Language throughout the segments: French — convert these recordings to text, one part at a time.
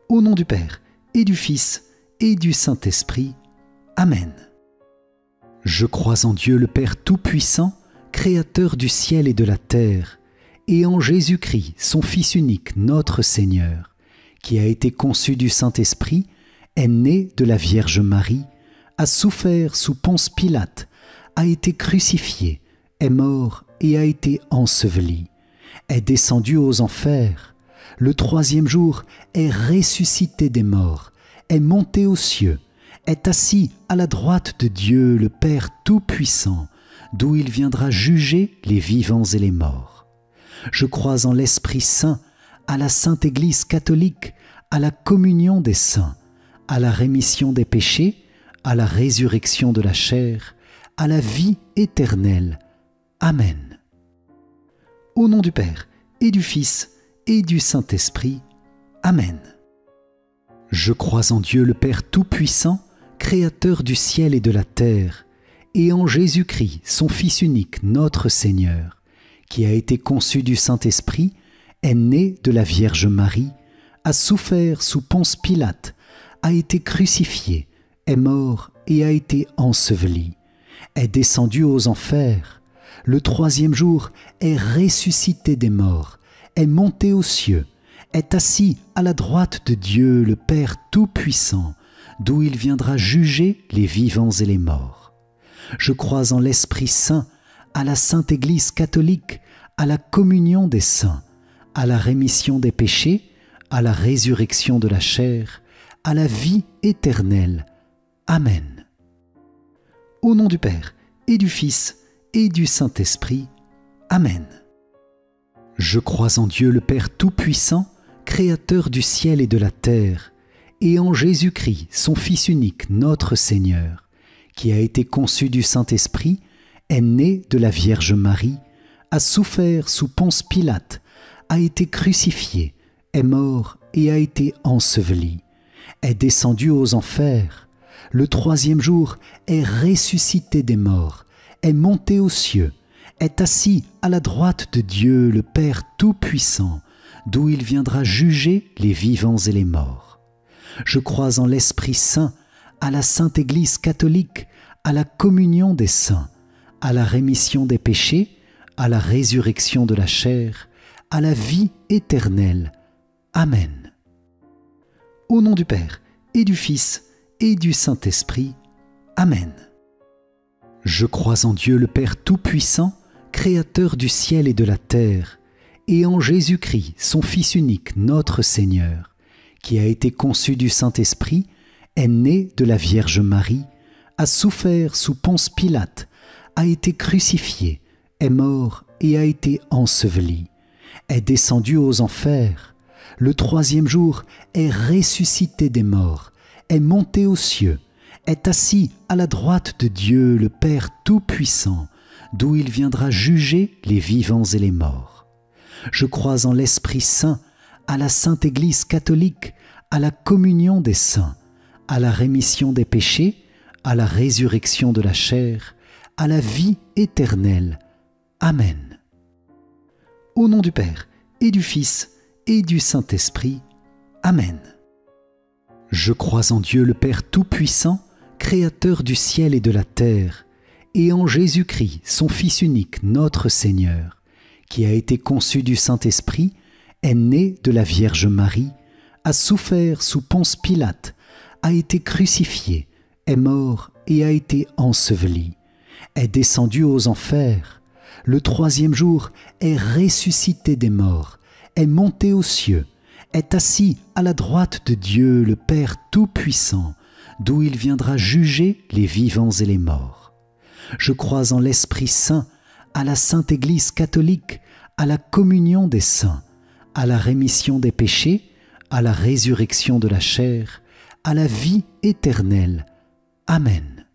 Au nom du Père, et du Fils, et du Saint-Esprit. Amen. Je crois en Dieu le Père Tout-Puissant, Créateur du ciel et de la terre, et en Jésus-Christ, son Fils unique, notre Seigneur, qui a été conçu du Saint-Esprit, est né de la Vierge Marie, a souffert sous Ponce Pilate, a été crucifié, est mort et a été enseveli, est descendu aux enfers, le troisième jour est ressuscité des morts, est monté aux cieux, est assis à la droite de Dieu le Père Tout-Puissant, d'où il viendra juger les vivants et les morts. Je crois en l'Esprit Saint, à la Sainte Église catholique, à la communion des saints, à la rémission des péchés, à la résurrection de la chair, à la vie éternelle. Amen. Au nom du Père, et du Fils, et du Saint-Esprit. Amen. Je crois en Dieu le Père Tout-Puissant, Créateur du ciel et de la terre, et en Jésus-Christ, son Fils unique, notre Seigneur, qui a été conçu du Saint-Esprit, est né de la Vierge Marie, a souffert sous Ponce Pilate, a été crucifié, est mort et a été enseveli, est descendu aux enfers, le troisième jour est ressuscité des morts, est monté aux cieux, est assis à la droite de Dieu le Père Tout-Puissant, d'où il viendra juger les vivants et les morts. Je crois en l'Esprit Saint, à la Sainte Église catholique, à la communion des saints, à la rémission des péchés, à la résurrection de la chair, à la vie éternelle. Amen. Au nom du Père, et du Fils, et du Saint-Esprit. Amen. Je crois en Dieu le Père Tout-Puissant, Créateur du ciel et de la terre, et en Jésus-Christ, son Fils unique, notre Seigneur, qui a été conçu du Saint-Esprit, est né de la Vierge Marie, a souffert sous Ponce Pilate, a été crucifié, est mort et a été enseveli, est descendu aux enfers, le troisième jour est ressuscité des morts, est monté aux cieux, est assis à la droite de Dieu le Père Tout-Puissant, d'où il viendra juger les vivants et les morts. Je crois en l'Esprit Saint, à la Sainte Église catholique, à la communion des saints, à la rémission des péchés, à la résurrection de la chair, à la vie éternelle. Amen. Au nom du Père, et du Fils, et du Saint-Esprit. Amen. Je crois en Dieu le Père Tout-Puissant, Créateur du ciel et de la terre, et en Jésus-Christ, son Fils unique, notre Seigneur, qui a été conçu du Saint-Esprit, est né de la Vierge Marie, a souffert sous Ponce Pilate, a été crucifié, est mort et a été enseveli, est descendu aux enfers, le troisième jour est ressuscité des morts, est monté aux cieux, est assis à la droite de Dieu le Père Tout-Puissant, d'où il viendra juger les vivants et les morts. Je crois en l'Esprit Saint, à la Sainte Église catholique, à la communion des saints, à la rémission des péchés, à la résurrection de la chair, à la vie éternelle. Amen. Au nom du Père, et du Fils, et du Saint-Esprit. Amen. Je crois en Dieu le Père Tout-Puissant, Créateur du ciel et de la terre, et en Jésus-Christ, son Fils unique, notre Seigneur, qui a été conçu du Saint-Esprit, est né de la Vierge Marie, a souffert sous Ponce Pilate, a été crucifié, est mort et a été enseveli, est descendu aux enfers, le troisième jour est ressuscité des morts, est monté aux cieux, est assis à la droite de Dieu le Père Tout-Puissant, d'où il viendra juger les vivants et les morts. Je crois en l'Esprit Saint, à la Sainte Église catholique, à la communion des saints, à la rémission des péchés, à la résurrection de la chair, à la vie éternelle. Amen.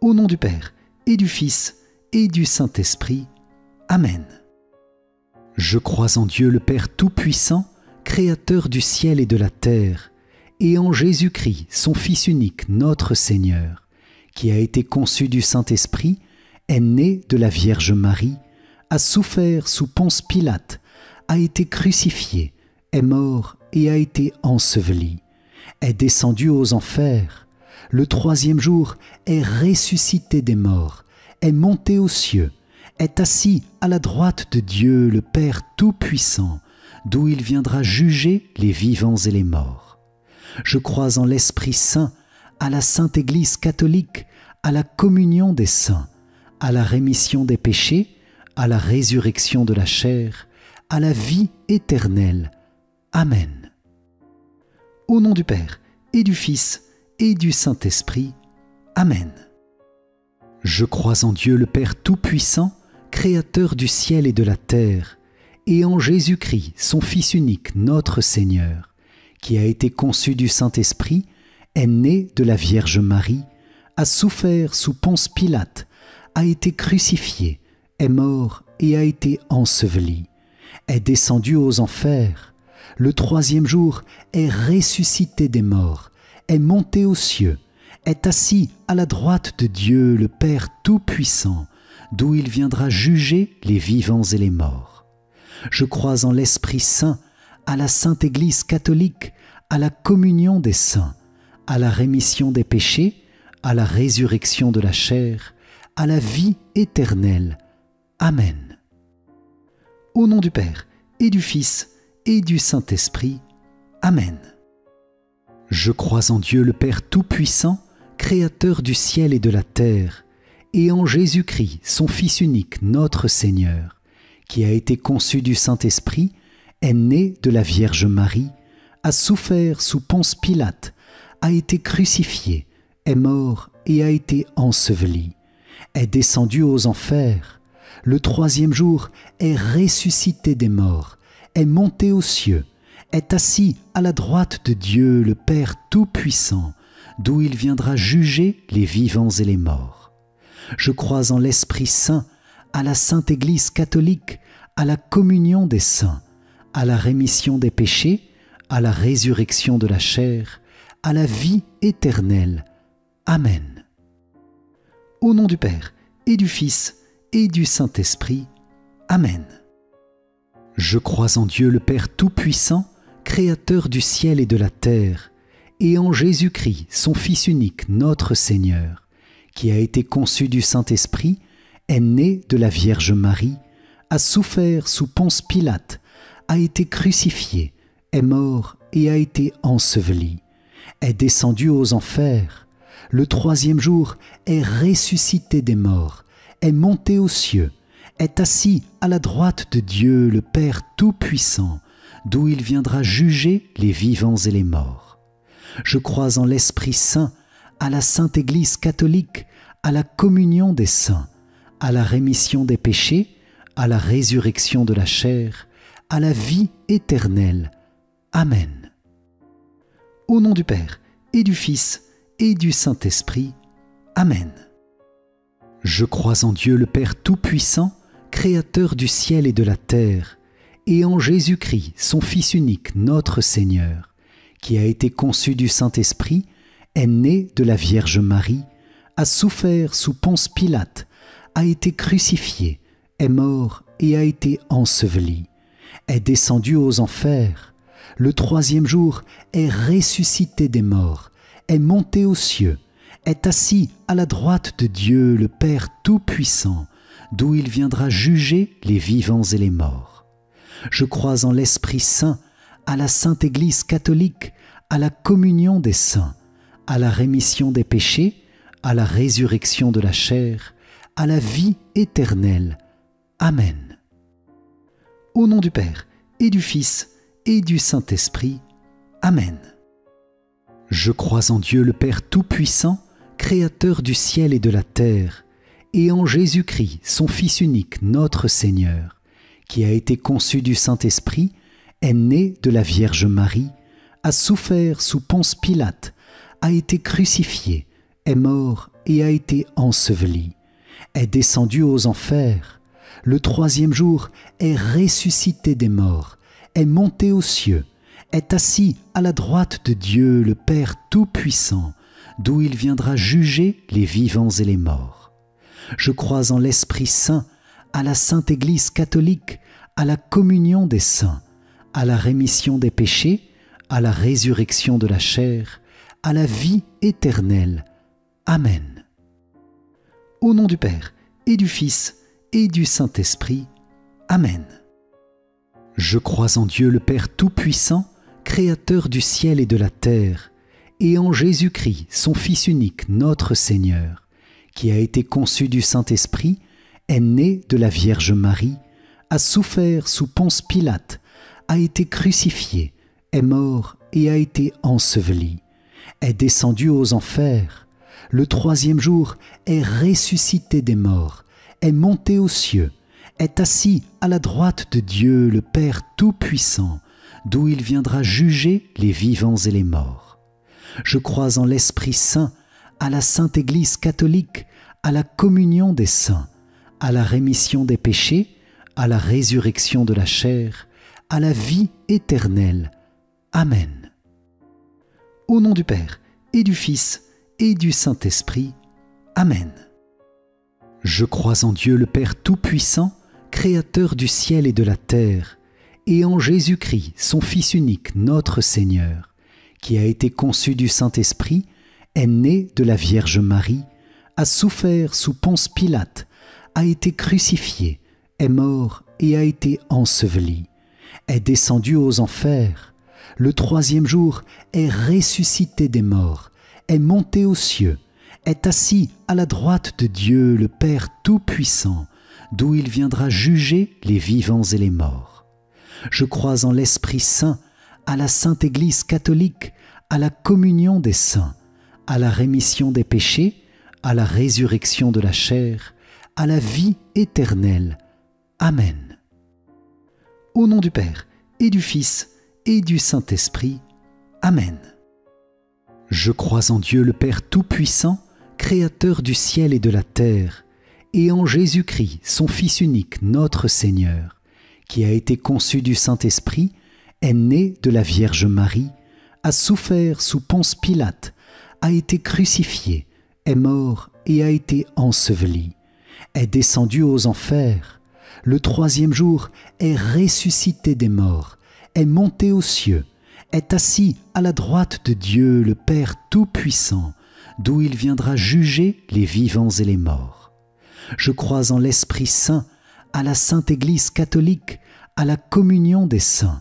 Au nom du Père, et du Fils, et du Saint-Esprit. Amen. Je crois en Dieu le Père Tout-Puissant, Créateur du ciel et de la terre, et en Jésus-Christ, son Fils unique, notre Seigneur, qui a été conçu du Saint-Esprit, est né de la Vierge Marie, a souffert sous Ponce Pilate, a été crucifié, est mort et a été enseveli, est descendu aux enfers, le troisième jour est ressuscité des morts, est monté aux cieux, est assis à la droite de Dieu le Père Tout-Puissant, d'où il viendra juger les vivants et les morts. Je crois en l'Esprit Saint, à la Sainte Église catholique, à la communion des saints, à la rémission des péchés, à la résurrection de la chair, à la vie éternelle. Amen. Au nom du Père, et du Fils, et du Saint-Esprit. Amen. Je crois en Dieu le Père Tout-Puissant, Créateur du ciel et de la terre, et en Jésus-Christ, son Fils unique, notre Seigneur, qui a été conçu du Saint-Esprit, est né de la Vierge Marie, a souffert sous Ponce Pilate, a été crucifié, est mort et a été enseveli, est descendu aux enfers, le troisième jour est ressuscité des morts, est monté aux cieux, est assis à la droite de Dieu le Père Tout-Puissant, d'où il viendra juger les vivants et les morts. Je crois en l'Esprit Saint, à la Sainte Église catholique, à la communion des saints, à la rémission des péchés, à la résurrection de la chair, à la vie éternelle. Amen. Au nom du Père, et du Fils, et du Saint-Esprit. Amen. Je crois en Dieu le Père Tout-Puissant, Créateur du ciel et de la terre, et en Jésus-Christ, son Fils unique, notre Seigneur, qui a été conçu du Saint-Esprit, est né de la Vierge Marie, a souffert sous Ponce Pilate, a été crucifié, est mort et a été enseveli, est descendu aux enfers, le troisième jour est ressuscité des morts, est monté aux cieux, est assis à la droite de Dieu le Père Tout-Puissant, d'où il viendra juger les vivants et les morts. Je crois en l'Esprit Saint, à la Sainte Église catholique, à la communion des saints, à la rémission des péchés, à la résurrection de la chair, à la vie éternelle. Amen. Au nom du Père, et du Fils, et du Saint-Esprit. Amen. Je crois en Dieu le Père Tout-Puissant, Créateur du ciel et de la terre, et en Jésus-Christ, son Fils unique, notre Seigneur, qui a été conçu du Saint-Esprit, est né de la Vierge Marie, a souffert sous Ponce Pilate, a été crucifié, est mort et a été enseveli, est descendu aux enfers, le troisième jour est ressuscité des morts, est monté aux cieux, est assis à la droite de Dieu le Père Tout-Puissant, d'où il viendra juger les vivants et les morts. Je crois en l'Esprit Saint, à la Sainte Église catholique, à la communion des saints, à la rémission des péchés, à la résurrection de la chair, à la vie éternelle. Amen. Au nom du Père, et du Fils, et du Saint-Esprit. Amen. Je crois en Dieu le Père Tout-Puissant, Créateur du ciel et de la terre, et en Jésus-Christ, son Fils unique, notre Seigneur, qui a été conçu du Saint-Esprit, est né de la Vierge Marie, a souffert sous Ponce Pilate, a été crucifié, est mort et a été enseveli, est descendu aux enfers, le troisième jour est ressuscité des morts, est monté aux cieux, est assis à la droite de Dieu le Père Tout-Puissant, d'où il viendra juger les vivants et les morts. Je crois en l'Esprit Saint, à la Sainte Église catholique, à la communion des saints, à la rémission des péchés, à la résurrection de la chair, à la vie éternelle. Amen. Au nom du Père, et du Fils, et du Saint-Esprit. Amen. Je crois en Dieu le Père Tout-Puissant, Créateur du ciel et de la terre, et en Jésus-Christ, son Fils unique, notre Seigneur, qui a été conçu du Saint-Esprit, est né de la Vierge Marie, a souffert sous Ponce Pilate, a été crucifié, est mort et a été enseveli, est descendu aux enfers, le troisième jour est ressuscité des morts, est monté aux cieux, est assis à la droite de Dieu le Père Tout-Puissant, d'où il viendra juger les vivants et les morts. Je crois en l'Esprit Saint, à la Sainte Église catholique, à la communion des saints, à la rémission des péchés, à la résurrection de la chair, à la vie éternelle. Amen. Au nom du Père, et du Fils, et du Saint-Esprit. Amen. Je crois en Dieu le Père Tout-Puissant, Créateur du ciel et de la terre, et en Jésus-Christ, son Fils unique, notre Seigneur, qui a été conçu du Saint-Esprit, est né de la Vierge Marie, a souffert sous Ponce Pilate, a été crucifié, est mort et a été enseveli, est descendu aux enfers, le troisième jour est ressuscité des morts, est monté aux cieux, est assis à la droite de Dieu le Père Tout-Puissant, d'où il viendra juger les vivants et les morts. Je crois en l'Esprit Saint, à la Sainte Église catholique, à la communion des saints, à la rémission des péchés, à la résurrection de la chair, à la vie éternelle. Amen. Au nom du Père, et du Fils, et du Saint-Esprit. Amen. Je crois en Dieu le Père Tout-Puissant, Créateur du ciel et de la terre, et en Jésus-Christ, son Fils unique, notre Seigneur, qui a été conçu du Saint-Esprit, est né de la Vierge Marie, a souffert sous Ponce Pilate, a été crucifié, est mort et a été enseveli, est descendu aux enfers, le troisième jour est ressuscité des morts, est monté aux cieux, est assis à la droite de Dieu le Père Tout-Puissant, d'où il viendra juger les vivants et les morts. Je crois en l'Esprit Saint, à la Sainte Église catholique, à la communion des saints, à la rémission des péchés, à la résurrection de la chair, à la vie éternelle. Amen. Au nom du Père, et du Fils, et du Saint-Esprit. Amen. Je crois en Dieu le Père Tout-Puissant, Créateur du ciel et de la terre, et en Jésus-Christ, son Fils unique, notre Seigneur, qui a été conçu du Saint-Esprit, est né de la Vierge Marie, a souffert sous Ponce Pilate, a été crucifié, est mort et a été enseveli, est descendu aux enfers, le troisième jour est ressuscité des morts, est monté aux cieux, est assis à la droite de Dieu le Père Tout-Puissant, d'où il viendra juger les vivants et les morts. Je crois en l'Esprit Saint, à la Sainte Église catholique, à la communion des saints,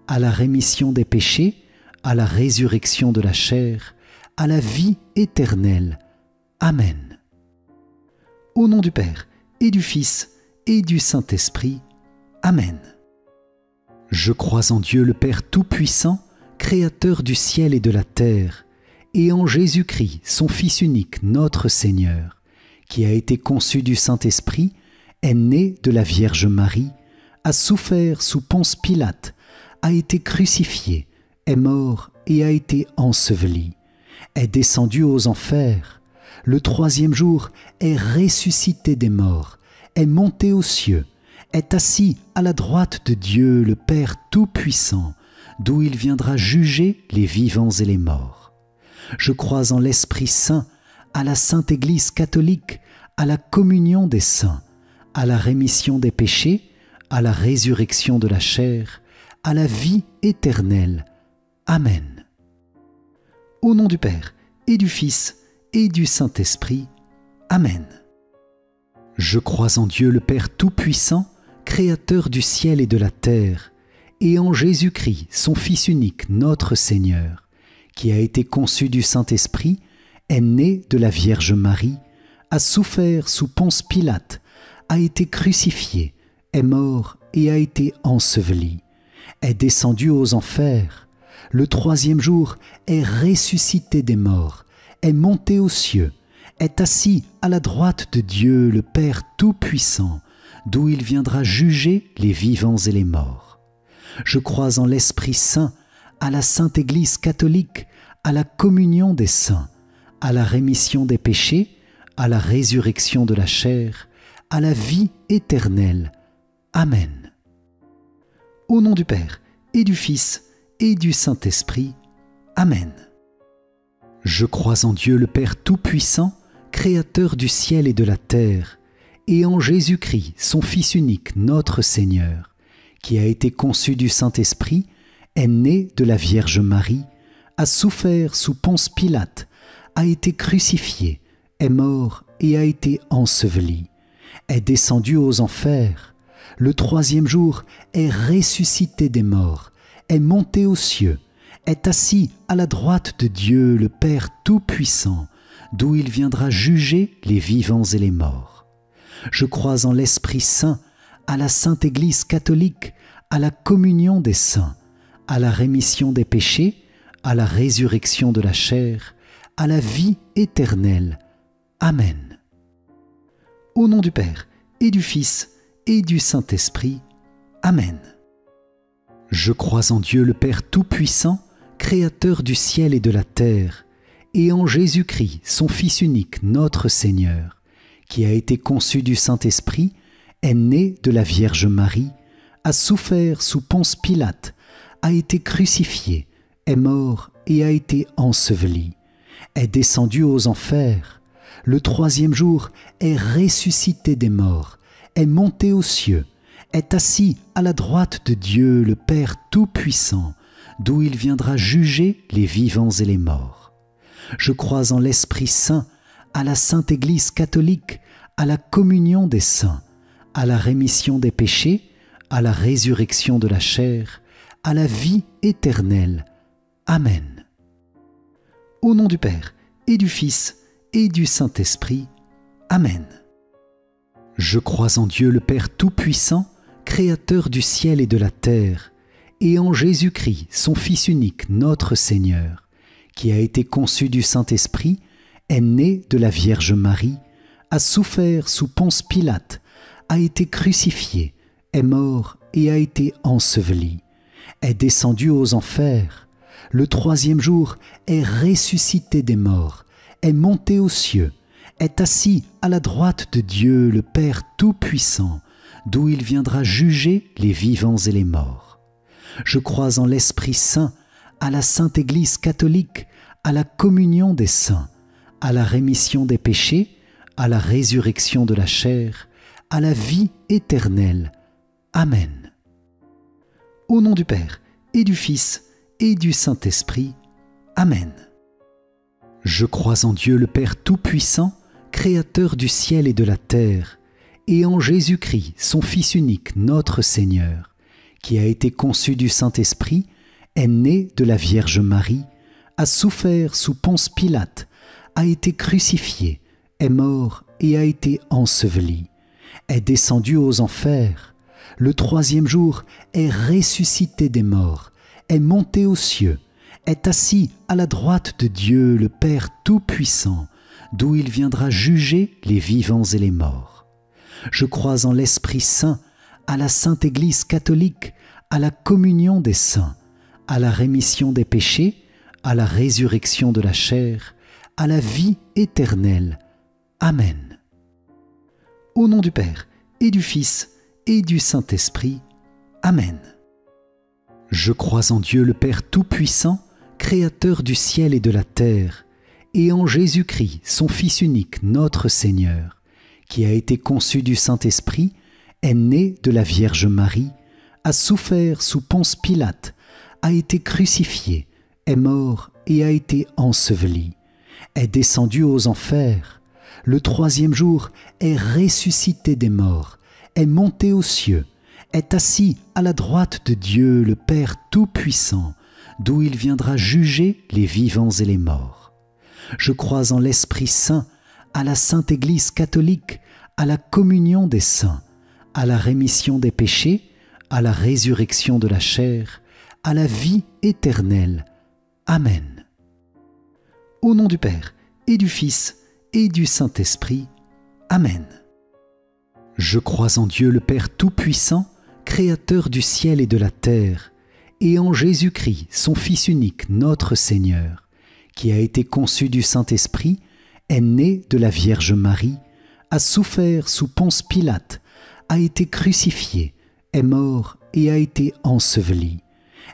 à la rémission des péchés, à la résurrection de la chair, à la vie éternelle. Amen. Au nom du Père, et du Fils, et du Saint-Esprit. Amen. Je crois en Dieu le Père Tout-Puissant, Créateur du ciel et de la terre, et en Jésus-Christ, son Fils unique, notre Seigneur, qui a été conçu du Saint-Esprit, est né de la Vierge Marie, a souffert sous Ponce Pilate, a été crucifié, est mort et a été enseveli, est descendu aux enfers, le troisième jour est ressuscité des morts, est monté aux cieux, est assis à la droite de Dieu le Père Tout-Puissant, d'où il viendra juger les vivants et les morts. Je crois en l'Esprit Saint, à la Sainte Église catholique, à la communion des saints, à la rémission des péchés, à la résurrection de la chair, à la vie éternelle. Amen. Au nom du Père, et du Fils, et du Saint-Esprit. Amen. Je crois en Dieu le Père Tout-Puissant, Créateur du ciel et de la terre, et en Jésus-Christ, son Fils unique, notre Seigneur, qui a été conçu du Saint-Esprit, est né de la Vierge Marie, a souffert sous Ponce Pilate, a été crucifié, est mort et a été enseveli, est descendu aux enfers, le troisième jour est ressuscité des morts, est monté aux cieux, est assis à la droite de Dieu le Père Tout-Puissant, d'où il viendra juger les vivants et les morts. Je crois en l'Esprit Saint, à la Sainte Église catholique, à la communion des saints, à la rémission des péchés, à la résurrection de la chair, à la vie éternelle. Amen. Au nom du Père, et du Fils, et du Saint-Esprit. Amen. Je crois en Dieu le Père Tout-Puissant, Créateur du ciel et de la terre, et en Jésus-Christ, son Fils unique, notre Seigneur, qui a été conçu du Saint-Esprit, est né de la Vierge Marie, a souffert sous Ponce Pilate, a été crucifié, est mort et a été enseveli, est descendu aux enfers, le troisième jour est ressuscité des morts, est monté aux cieux, est assis à la droite de Dieu le Père Tout-Puissant, d'où il viendra juger les vivants et les morts. Je crois en l'Esprit Saint, à la Sainte Église catholique, à la communion des saints, à la rémission des péchés, à la résurrection de la chair, à la vie éternelle. Amen. Au nom du Père, et du Fils, et du Saint-Esprit. Amen. Je crois en Dieu le Père Tout-Puissant, Créateur du ciel et de la terre, et en Jésus-Christ, son Fils unique, notre Seigneur, qui a été conçu du Saint-Esprit, est né de la Vierge Marie, a souffert sous Ponce Pilate, a été crucifié, est mort et a été enseveli, est descendu aux enfers, le troisième jour est ressuscité des morts, est monté aux cieux, est assis à la droite de Dieu le Père Tout-Puissant, d'où il viendra juger les vivants et les morts. Je crois en l'Esprit Saint, à la Sainte Église catholique, à la communion des saints, à la rémission des péchés, à la résurrection de la chair, à la vie éternelle. Amen. Au nom du Père, et du Fils, et du Saint-Esprit. Amen. Je crois en Dieu le Père Tout-Puissant, Créateur du ciel et de la terre, et en Jésus-Christ, son Fils unique, notre Seigneur, qui a été conçu du Saint-Esprit, est né de la Vierge Marie, a souffert sous Ponce Pilate, a été crucifié, est mort et a été enseveli, est descendu aux enfers, le troisième jour est ressuscité des morts, est monté aux cieux, est assis à la droite de Dieu le Père Tout-Puissant, d'où il viendra juger les vivants et les morts. Je crois en l'Esprit Saint, à la Sainte Église catholique, à la communion des saints, à la rémission des péchés, à la résurrection de la chair, à la vie éternelle. Amen. Au nom du Père, et du Fils, et du Saint-Esprit. Amen. Je crois en Dieu le Père Tout-Puissant, Créateur du ciel et de la terre, et en Jésus-Christ, son Fils unique, notre Seigneur, qui a été conçu du Saint-Esprit, est né de la Vierge Marie, a souffert sous Ponce Pilate, a été crucifié, est mort et a été enseveli, est descendu aux enfers, le troisième jour est ressuscité des morts, est monté aux cieux, est assis à la droite de Dieu le Père Tout-Puissant, d'où il viendra juger les vivants et les morts. Je crois en l'Esprit Saint, à la Sainte Église catholique, à la communion des saints, à la rémission des péchés, à la résurrection de la chair, à la vie éternelle. Amen. Au nom du Père, et du Fils, et du Saint-Esprit. Amen. Je crois en Dieu le Père Tout-Puissant, Créateur du ciel et de la terre, et en Jésus-Christ, son Fils unique, notre Seigneur, qui a été conçu du Saint-Esprit, est né de la Vierge Marie, a souffert sous Ponce Pilate, a été crucifié, est mort et a été enseveli, est descendu aux enfers, le troisième jour est ressuscité des morts, est monté aux cieux, est assis à la droite de Dieu le Père Tout-Puissant, d'où il viendra juger les vivants et les morts. Je crois en l'Esprit Saint, à la Sainte Église catholique, à la communion des saints, à la rémission des péchés, à la résurrection de la chair, à la vie éternelle. Amen. Au nom du Père, et du Fils, et du Saint-Esprit. Amen. Je crois en Dieu le Père Tout-Puissant, Créateur du ciel et de la terre, et en Jésus-Christ, son Fils unique, notre Seigneur, qui a été conçu du Saint-Esprit, est né de la Vierge Marie, a souffert sous Ponce Pilate, a été crucifié, est mort et a été enseveli,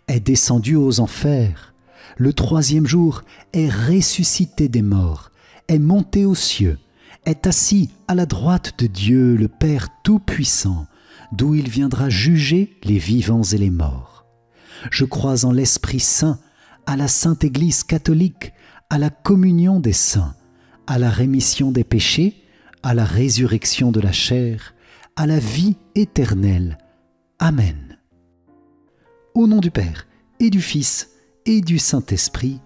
est descendu aux enfers, le troisième jour est ressuscité des morts, est monté aux cieux, est assis à la droite de Dieu le Père Tout-Puissant, d'où il viendra juger les vivants et les morts. Je crois en l'Esprit Saint, à la Sainte Église catholique, à la communion des saints, à la rémission des péchés, à la résurrection de la chair, à la vie éternelle. Amen. Au nom du Père, et du Fils, et du Saint-Esprit.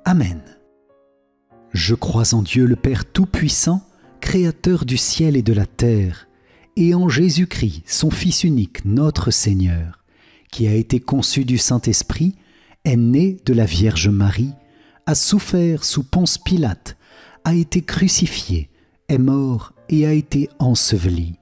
Amen. Je crois en Dieu le Père Tout-Puissant, Créateur du ciel et de la terre, et en Jésus-Christ, son Fils unique, notre Seigneur, qui a été conçu du Saint-Esprit, est né de la Vierge Marie, a souffert sous Ponce Pilate, a été crucifié, est mort et a été enseveli,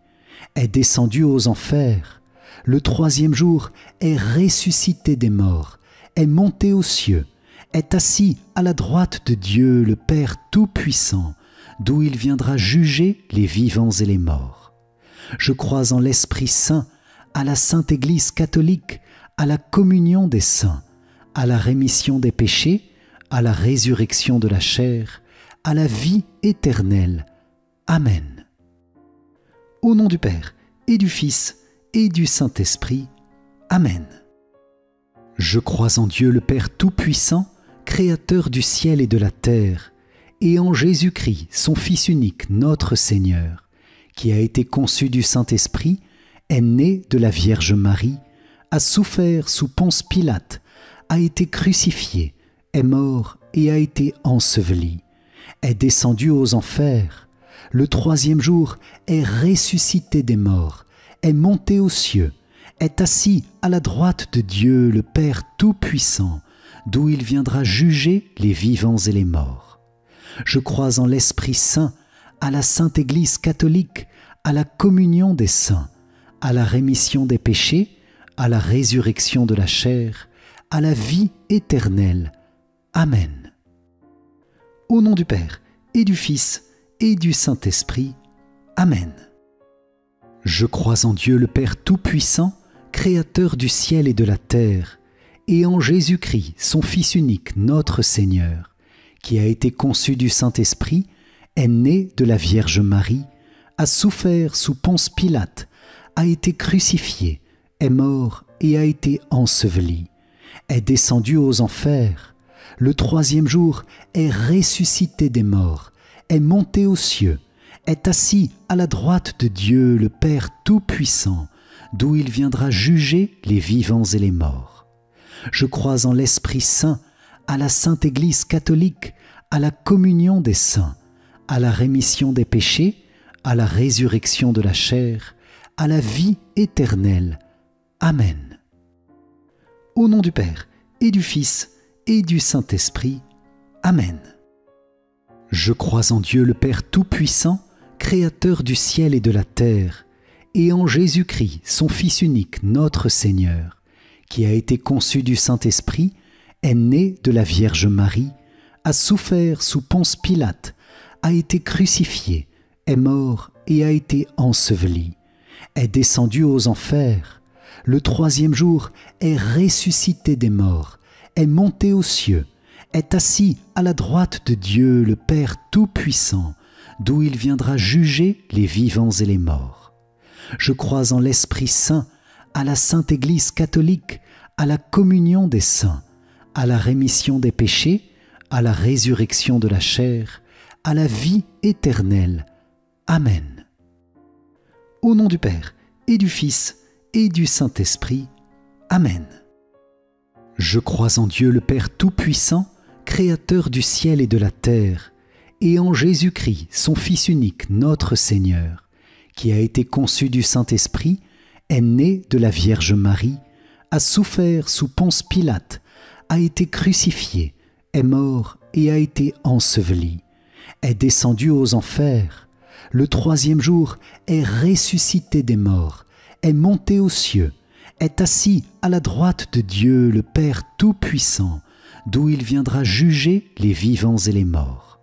est descendu aux enfers, le troisième jour est ressuscité des morts, est monté aux cieux, est assis à la droite de Dieu le Père Tout-Puissant, d'où il viendra juger les vivants et les morts. Je crois en l'Esprit Saint, à la Sainte Église catholique, à la communion des saints, à la rémission des péchés, à la résurrection de la chair, à la vie éternelle. Amen. Au nom du Père, et du Fils, et du Saint-Esprit. Amen. Je crois en Dieu le Père Tout-Puissant, Créateur du ciel et de la terre, et en Jésus-Christ, son Fils unique, notre Seigneur, qui a été conçu du Saint-Esprit, est né de la Vierge Marie, a souffert sous Ponce Pilate, a été crucifié, est mort et a été enseveli, est descendu aux enfers, le troisième jour est ressuscité des morts, est monté aux cieux, est assis à la droite de Dieu le Père Tout-Puissant, d'où il viendra juger les vivants et les morts. Je crois en l'Esprit Saint, à la Sainte Église catholique, à la communion des saints, à la rémission des péchés, à la résurrection de la chair, à la vie éternelle. Amen. Au nom du Père, et du Fils, et du Saint-Esprit. Amen. Je crois en Dieu le Père Tout-Puissant, Créateur du ciel et de la terre, et en Jésus-Christ, son Fils unique, notre Seigneur, qui a été conçu du Saint-Esprit, est né de la Vierge Marie, a souffert sous Ponce Pilate, a été crucifié, est mort et a été enseveli, est descendu aux enfers, le troisième jour est ressuscité des morts, est monté aux cieux, est assis à la droite de Dieu le Père Tout-Puissant, d'où il viendra juger les vivants et les morts. Je crois en l'Esprit Saint, à la Sainte Église catholique, à la communion des saints, à la rémission des péchés, à la résurrection de la chair, à la vie éternelle. Amen. Au nom du Père, et du Fils, et du Saint-Esprit. Amen. Je crois en Dieu le Père Tout-Puissant, Créateur du ciel et de la terre, et en Jésus-Christ, son Fils unique, notre Seigneur, qui a été conçu du Saint-Esprit, est né de la Vierge Marie, a souffert sous Ponce Pilate, a été crucifié, est mort et a été enseveli, est descendu aux enfers, le troisième jour est ressuscité des morts, est monté aux cieux, est assis à la droite de Dieu le Père Tout-Puissant, d'où il viendra juger les vivants et les morts. Je crois en l'Esprit Saint, à la Sainte Église catholique, à la communion des saints, à la rémission des péchés, à la résurrection de la chair, à la vie éternelle. Amen. Au nom du Père, et du Fils, et du Saint-Esprit. Amen. Je crois en Dieu le Père Tout-Puissant, Créateur du ciel et de la terre, et en Jésus-Christ, son Fils unique, notre Seigneur, qui a été conçu du Saint-Esprit, est né de la Vierge Marie, a souffert sous Ponce Pilate, a été crucifié, est mort et a été enseveli, est descendu aux enfers, le troisième jour est ressuscité des morts, est monté aux cieux, est assis à la droite de Dieu le Père Tout-Puissant, d'où il viendra juger les vivants et les morts.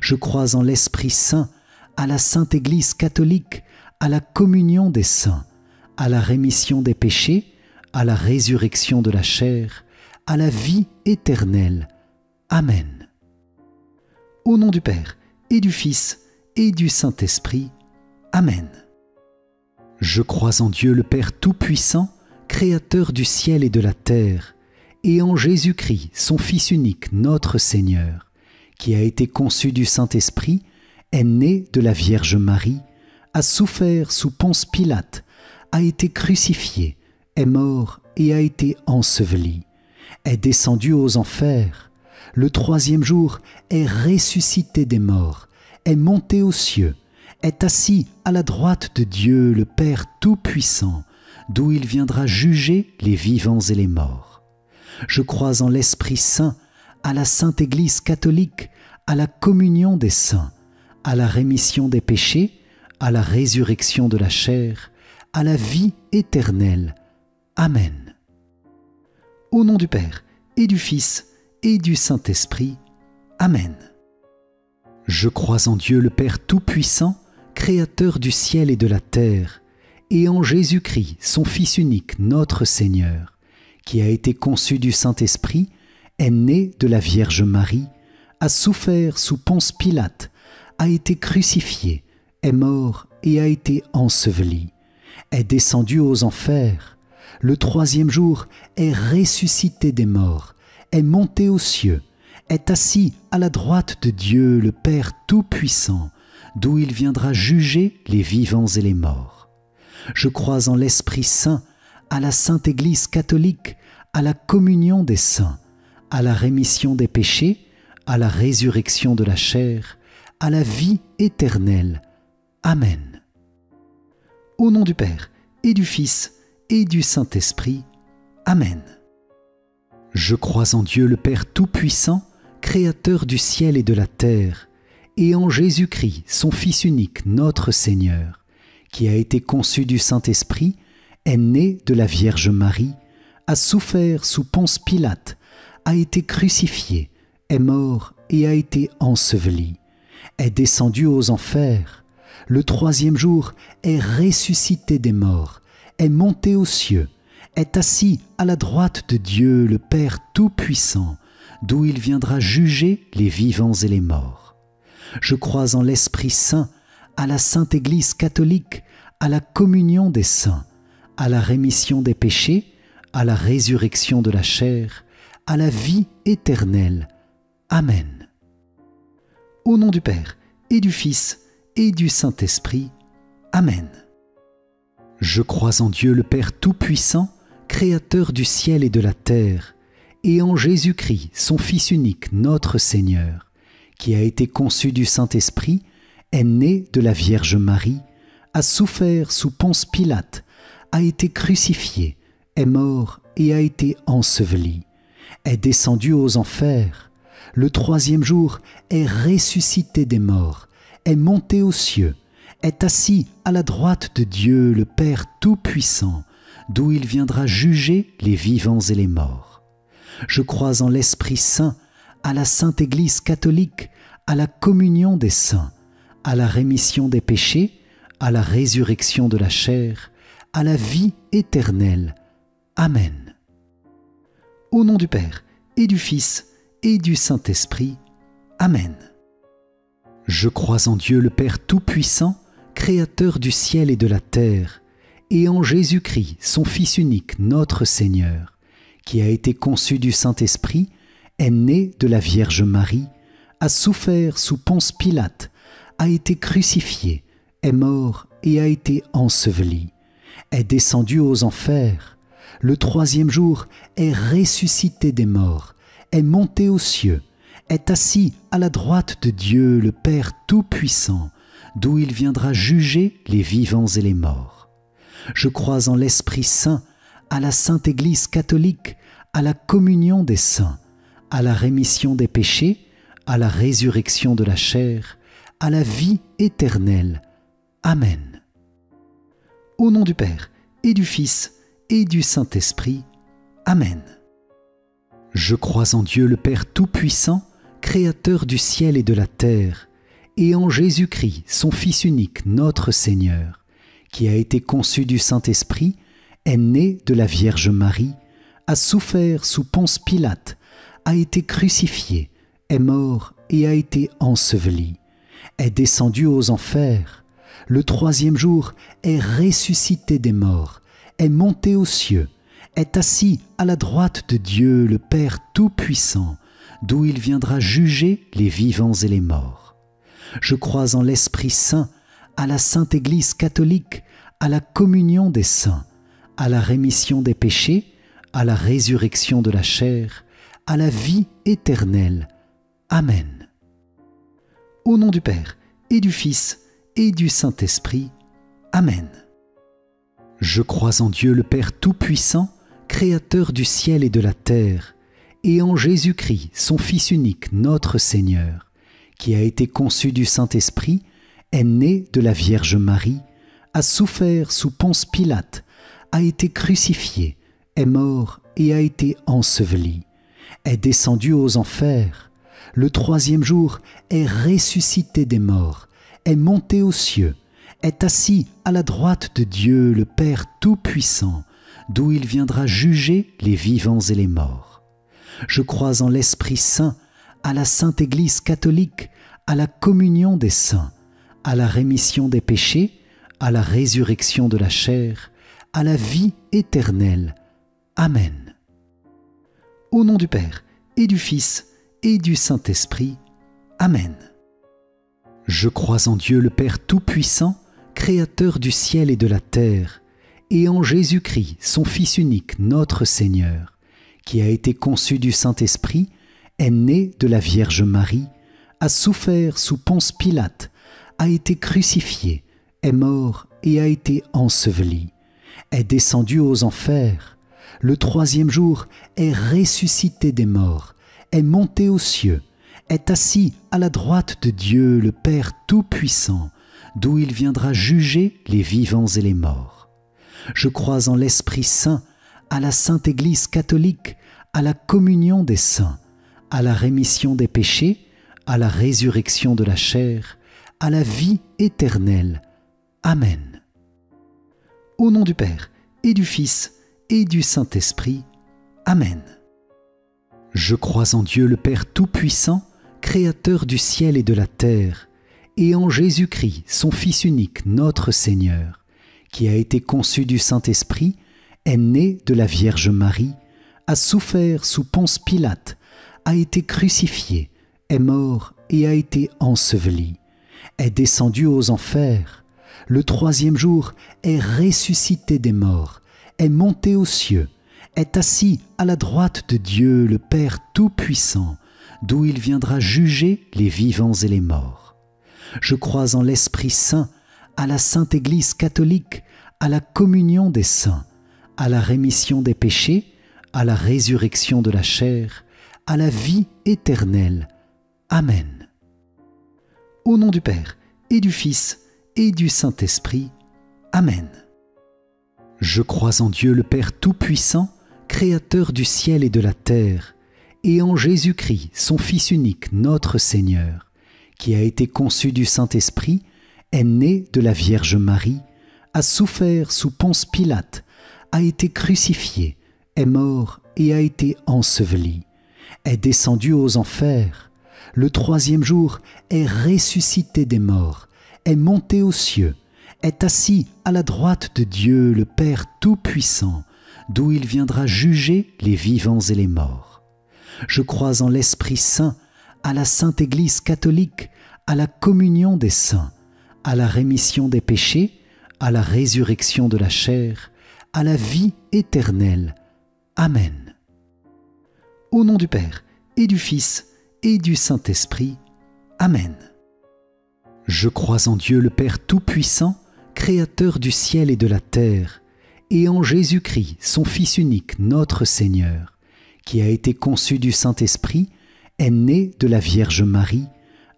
Je crois en l'Esprit Saint, à la Sainte Église catholique, à la communion des saints, à la rémission des péchés, à la résurrection de la chair, à la vie éternelle. Amen. Au nom du Père, et du Fils, et du Saint-Esprit. Amen. Je crois en Dieu le Père Tout-Puissant, Créateur du ciel et de la terre, et en Jésus-Christ, son Fils unique, notre Seigneur, qui a été conçu du Saint-Esprit, est né de la Vierge Marie, a souffert sous Ponce Pilate, a été crucifié, est mort et a été enseveli, est descendu aux enfers, le troisième jour est ressuscité des morts, est monté aux cieux, est assis à la droite de Dieu le Père Tout-Puissant, d'où il viendra juger les vivants et les morts. Je crois en l'Esprit Saint, à la Sainte Église catholique, à la communion des saints, à la rémission des péchés, à la résurrection de la chair, à la vie éternelle. Amen. Au nom du Père, et du Fils, et du Saint-Esprit. Amen. Je crois en Dieu le Père Tout-Puissant, Créateur du ciel et de la terre, et en Jésus-Christ, son Fils unique, notre Seigneur, qui a été conçu du Saint-Esprit, est né de la Vierge Marie, a souffert sous Ponce Pilate, a été crucifié, est mort et a été enseveli, est descendu aux enfers, le troisième jour est ressuscité des morts, est monté aux cieux, est assis à la droite de Dieu le Père Tout-Puissant, d'où il viendra juger les vivants et les morts. Je crois en l'Esprit Saint, à la Sainte Église catholique, à la communion des saints, à la rémission des péchés, à la résurrection de la chair, à la vie éternelle. Amen. Au nom du Père, et du Fils, et du Saint-Esprit. Amen. Je crois en Dieu le Père Tout-Puissant, Créateur du ciel et de la terre, et en Jésus-Christ, son Fils unique, notre Seigneur, qui a été conçu du Saint-Esprit, est né de la Vierge Marie, a souffert sous Ponce Pilate, a été crucifié, est mort et a été enseveli, est descendu aux enfers, le troisième jour est ressuscité des morts, est monté aux cieux, est assis à la droite de Dieu le Père Tout-Puissant, d'où il viendra juger les vivants et les morts. Je crois en l'Esprit Saint, à la Sainte Église catholique, à la communion des saints, à la rémission des péchés, à la résurrection de la chair, à la vie éternelle. Amen. Au nom du Père, et du Fils, et du Saint-Esprit. Amen. Je crois en Dieu le Père Tout-Puissant, Créateur du ciel et de la terre, et en Jésus-Christ, son Fils unique, notre Seigneur, qui a été conçu du Saint-Esprit, est né de la Vierge Marie, a souffert sous Ponce Pilate, a été crucifié, est mort et a été enseveli, est descendu aux enfers, le troisième jour est ressuscité des morts, est monté aux cieux, est assis à la droite de Dieu le Père Tout-Puissant, d'où il viendra juger les vivants et les morts. Je crois en l'Esprit Saint, à la Sainte Église catholique, à la communion des saints, à la rémission des péchés, à la résurrection de la chair, à la vie éternelle. Amen. Au nom du Père, et du Fils, et du Saint-Esprit. Amen. Je crois en Dieu le Père Tout-Puissant, Créateur du ciel et de la terre, et en Jésus-Christ, son Fils unique, notre Seigneur, qui a été conçu du Saint-Esprit, est né de la Vierge Marie, a souffert sous Ponce Pilate, a été crucifié, est mort et a été enseveli, est descendu aux enfers, le troisième jour est ressuscité des morts, est monté aux cieux, est assis à la droite de Dieu le Père Tout-Puissant, d'où il viendra juger les vivants et les morts. Je crois en l'Esprit Saint, à la Sainte Église catholique, à la communion des saints, à la rémission des péchés, à la résurrection de la chair, à la vie éternelle. Amen. Au nom du Père, et du Fils, et du Saint-Esprit. Amen. Je crois en Dieu le Père Tout-Puissant, Créateur du ciel et de la terre, et en Jésus-Christ, son Fils unique, notre Seigneur, qui a été conçu du Saint-Esprit, est né de la Vierge Marie, a souffert sous Ponce Pilate, a été crucifié, est mort et a été enseveli, est descendu aux enfers, le troisième jour est ressuscité des morts, est monté aux cieux, est assis à la droite de Dieu le Père Tout-Puissant, d'où il viendra juger les vivants et les morts. Je crois en l'Esprit Saint, à la Sainte Église catholique, à la communion des saints, à la rémission des péchés, à la résurrection de la chair, à la vie éternelle. Amen. Au nom du Père, et du Fils, et du Saint-Esprit. Amen. Je crois en Dieu le Père Tout-Puissant, Créateur du ciel et de la terre, et en Jésus-Christ, son Fils unique, notre Seigneur, qui a été conçu du Saint-Esprit, est né de la Vierge Marie, a souffert sous Ponce Pilate, a été crucifié, est mort et a été enseveli, est descendu aux enfers, le troisième jour est ressuscité des morts, est monté aux cieux, est assis à la droite de Dieu le Père Tout-Puissant, d'où il viendra juger les vivants et les morts. Je crois en l'Esprit Saint, à la Sainte Église catholique, à la communion des saints, à la rémission des péchés, à la résurrection de la chair, à la vie éternelle. Amen. Au nom du Père, et du Fils, et du Saint-Esprit. Amen. Je crois en Dieu le Père Tout-Puissant, Créateur du ciel et de la terre, et en Jésus-Christ, son Fils unique, notre Seigneur, qui a été conçu du Saint-Esprit, est né de la Vierge Marie, a souffert sous Ponce Pilate, a été crucifié, est mort et a été enseveli, est descendu aux enfers, le troisième jour est ressuscité des morts, est monté aux cieux, est assis à la droite de Dieu le Père Tout-Puissant, d'où il viendra juger les vivants et les morts. Je crois en l'Esprit Saint, à la Sainte Église catholique, à la communion des saints, à la rémission des péchés, à la résurrection de la chair, à la vie éternelle. Amen. Au nom du Père, et du Fils, et du Saint-Esprit. Amen. Je crois en Dieu le Père Tout-Puissant, Créateur du ciel et de la terre, et en Jésus-Christ, son Fils unique, notre Seigneur, qui a été conçu du Saint-Esprit, est né de la Vierge Marie, a souffert sous Ponce Pilate, a été crucifié, est mort et a été enseveli, est descendu aux enfers, le troisième jour est ressuscité des morts, est monté aux cieux, est assis à la droite de Dieu le Père Tout-Puissant, d'où il viendra juger les vivants et les morts. Je crois en l'Esprit Saint, à la Sainte Église catholique, à la communion des saints, à la rémission des péchés, à la résurrection de la chair, à la vie éternelle. Amen. Au nom du Père, et du Fils, et du Saint-Esprit. Amen. Je crois en Dieu le Père Tout-Puissant, Créateur du ciel et de la terre, et en Jésus-Christ, son Fils unique, notre Seigneur, qui a été conçu du Saint-Esprit, est né de la Vierge Marie, a souffert sous Ponce Pilate, a été crucifié, est mort et a été enseveli, est descendu aux enfers, le troisième jour est ressuscité des morts, est monté aux cieux, est assis à la droite de Dieu le Père Tout-Puissant, d'où il viendra juger les vivants et les morts. Je crois en l'Esprit Saint, à la Sainte Église catholique, à la communion des saints, à la rémission des péchés, à la résurrection de la chair, à la vie éternelle. Amen. Au nom du Père, et du Fils, et du Saint-Esprit. Amen. Je crois en Dieu le Père Tout-Puissant, Créateur du ciel et de la terre, et en Jésus-Christ, son Fils unique, notre Seigneur, qui a été conçu du Saint-Esprit, est né de la Vierge Marie,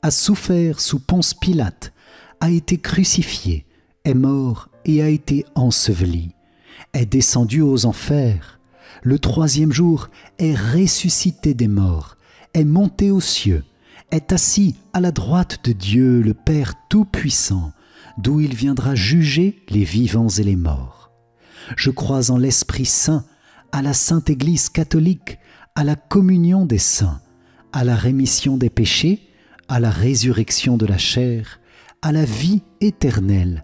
a souffert sous Ponce Pilate, a été crucifié, est mort et a été enseveli, est descendu aux enfers, le troisième jour est ressuscité des morts, est monté aux cieux, est assis à la droite de Dieu le Père Tout-Puissant, d'où il viendra juger les vivants et les morts. Je crois en l'Esprit Saint, à la Sainte Église catholique, à la communion des saints, à la rémission des péchés, à la résurrection de la chair, à la vie éternelle.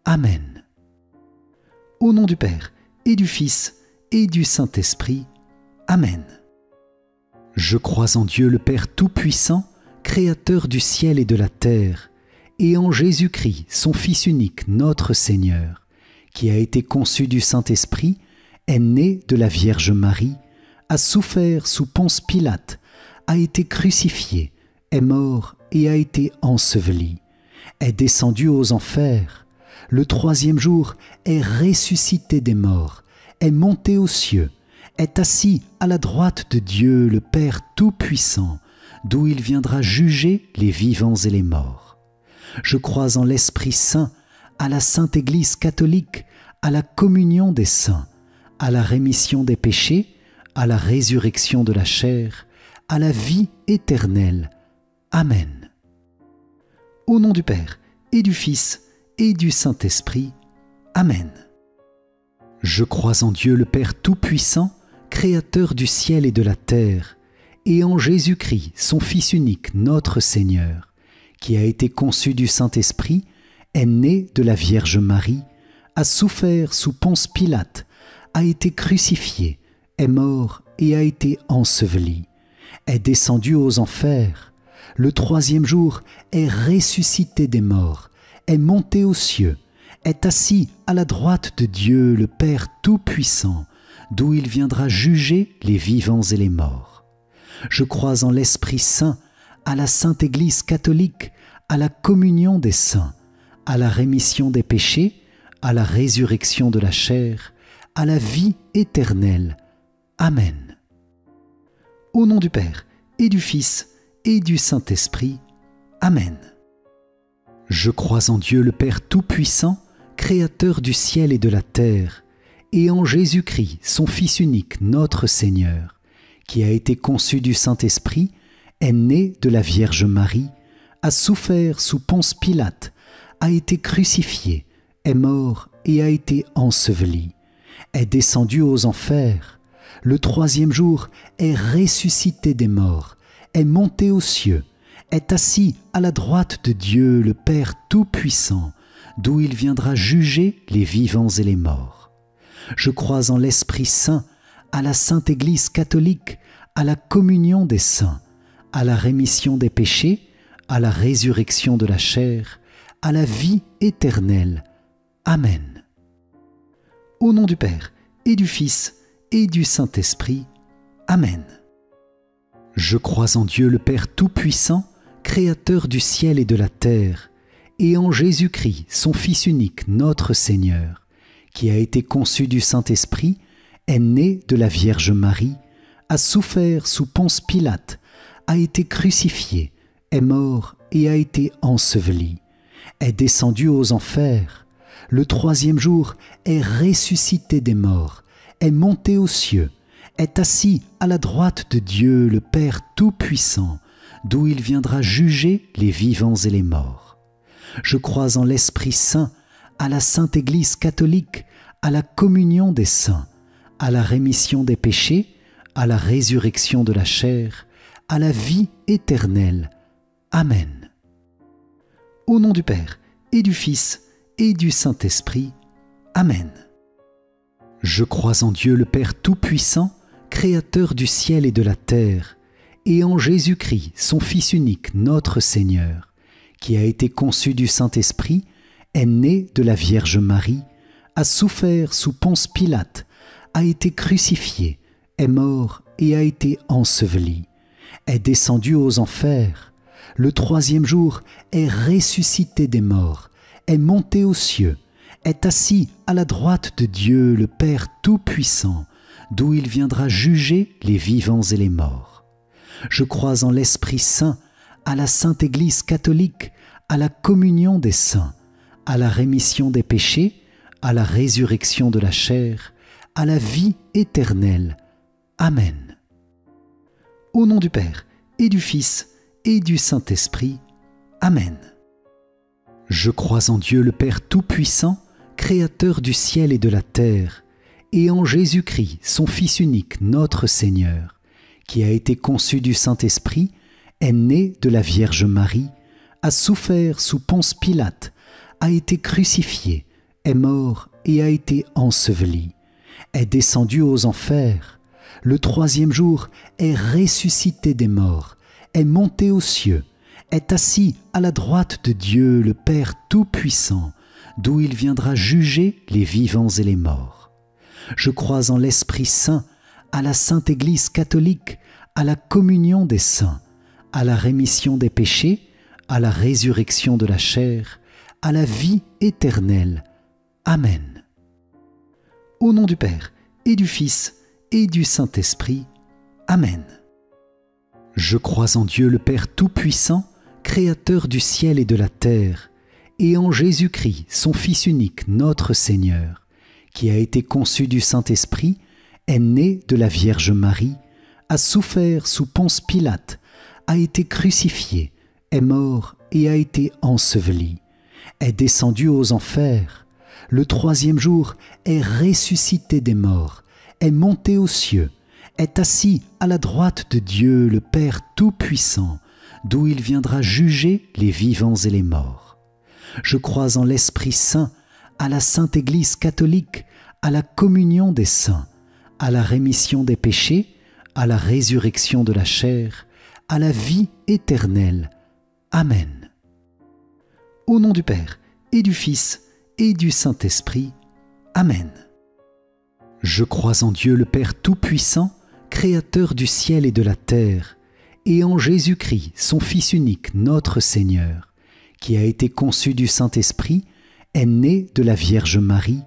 Amen. Au nom du Père, et du Fils, et du Saint-Esprit. Amen. Je crois en Dieu le Père Tout-Puissant, Créateur du ciel et de la terre, et en Jésus-Christ, son Fils unique, notre Seigneur, qui a été conçu du Saint-Esprit, est né de la Vierge Marie, a souffert sous Ponce Pilate, a été crucifié, est mort et a été enseveli, est descendu aux enfers, le troisième jour est ressuscité des morts, est monté aux cieux, est assis à la droite de Dieu le Père Tout-Puissant, d'où il viendra juger les vivants et les morts. Je crois en l'Esprit Saint, à la Sainte Église catholique, à la communion des saints, à la rémission des péchés, à la résurrection de la chair, à la vie éternelle. Amen. Au nom du Père, et du Fils, et du Saint-Esprit. Amen. Je crois en Dieu le Père Tout-Puissant, Créateur du ciel et de la terre, et en Jésus-Christ, son Fils unique, notre Seigneur, qui a été conçu du Saint-Esprit, est né de la Vierge Marie, a souffert sous Ponce Pilate, a été crucifié, est mort et a été enseveli, est descendu aux enfers, le troisième jour est ressuscité des morts, est monté aux cieux, est assis à la droite de Dieu le Père Tout-Puissant, d'où il viendra juger les vivants et les morts. Je crois en l'Esprit Saint, à la Sainte Église catholique, à la communion des saints, à la rémission des péchés, à la résurrection de la chair, à la vie éternelle. Amen. Au nom du Père, et du Fils, et du Saint-Esprit. Amen. Je crois en Dieu le Père Tout-Puissant, Créateur du ciel et de la terre, et en Jésus-Christ, son Fils unique, notre Seigneur, qui a été conçu du Saint-Esprit, est né de la Vierge Marie, a souffert sous Ponce Pilate, a été crucifié, est mort et a été enseveli, est descendu aux enfers, le troisième jour est ressuscité des morts, est monté aux cieux, est assis à la droite de Dieu le Père Tout-Puissant, d'où il viendra juger les vivants et les morts. Je crois en l'Esprit Saint, à la Sainte Église catholique, à la communion des saints, à la rémission des péchés, à la résurrection de la chair, à la vie éternelle. Amen. Au nom du Père, et du Fils, et du Saint-Esprit. Amen. Je crois en Dieu le Père Tout-Puissant, Créateur du ciel et de la terre, et en Jésus-Christ, son Fils unique, notre Seigneur, qui a été conçu du Saint-Esprit, est né de la Vierge Marie, a souffert sous Ponce Pilate, a été crucifié, est mort et a été enseveli, est descendu aux enfers, le troisième jour est ressuscité des morts, est monté aux cieux, est assis à la droite de Dieu le Père Tout-Puissant, d'où il viendra juger les vivants et les morts. Je crois en l'Esprit Saint, à la Sainte Église catholique, à la communion des saints, à la rémission des péchés, à la résurrection de la chair, à la vie éternelle. Amen. Au nom du Père, et du Fils, et du Saint-Esprit. Amen. Je crois en Dieu le Père Tout-Puissant, Créateur du ciel et de la terre, et en Jésus-Christ, son Fils unique, notre Seigneur, qui a été conçu du Saint-Esprit, est né de la Vierge Marie, a souffert sous Ponce Pilate, a été crucifié, est mort et a été enseveli, est descendu aux enfers, le troisième jour est ressuscité des morts, est monté aux cieux, est assis à la droite de Dieu le Père Tout-Puissant, d'où il viendra juger les vivants et les morts. Je crois en l'Esprit Saint, à la Sainte Église catholique, à la communion des saints, à la rémission des péchés, à la résurrection de la chair, à la vie éternelle. Amen. Au nom du Père, et du Fils, et du Saint-Esprit. Amen. Je crois en Dieu le Père Tout-Puissant, Créateur du ciel et de la terre, et en Jésus-Christ, son Fils unique, notre Seigneur, qui a été conçu du Saint-Esprit, est né de la Vierge Marie, a souffert sous Ponce Pilate, a été crucifié, est mort et a été enseveli, est descendu aux enfers, le troisième jour est ressuscité des morts, est monté aux cieux, est assis à la droite de Dieu le Père Tout-Puissant, d'où il viendra juger les vivants et les morts. Je crois en l'Esprit Saint, à la Sainte Église catholique, à la communion des saints, à la rémission des péchés, à la résurrection de la chair, à la vie éternelle. Amen. Au nom du Père, et du Fils, et du Saint-Esprit. Amen. Je crois en Dieu le Père Tout-Puissant, Créateur du ciel et de la terre, et en Jésus-Christ, son Fils unique, notre Seigneur, qui a été conçu du Saint-Esprit, est né de la Vierge Marie, a souffert sous Ponce Pilate, a été crucifié, est mort et a été enseveli, est descendu aux enfers, le troisième jour est ressuscité des morts, est monté aux cieux, est assis à la droite de Dieu le Père Tout-Puissant, d'où il viendra juger les vivants et les morts. Je crois en l'Esprit Saint, à la Sainte Église catholique, à la communion des saints, à la rémission des péchés, à la résurrection de la chair, à la vie éternelle. Amen. Au nom du Père, et du Fils, et du Saint-Esprit. Amen. Je crois en Dieu le Père Tout-Puissant, Créateur du ciel et de la terre, et en Jésus-Christ, son Fils unique, notre Seigneur, qui a été conçu du Saint-Esprit, est né de la Vierge Marie,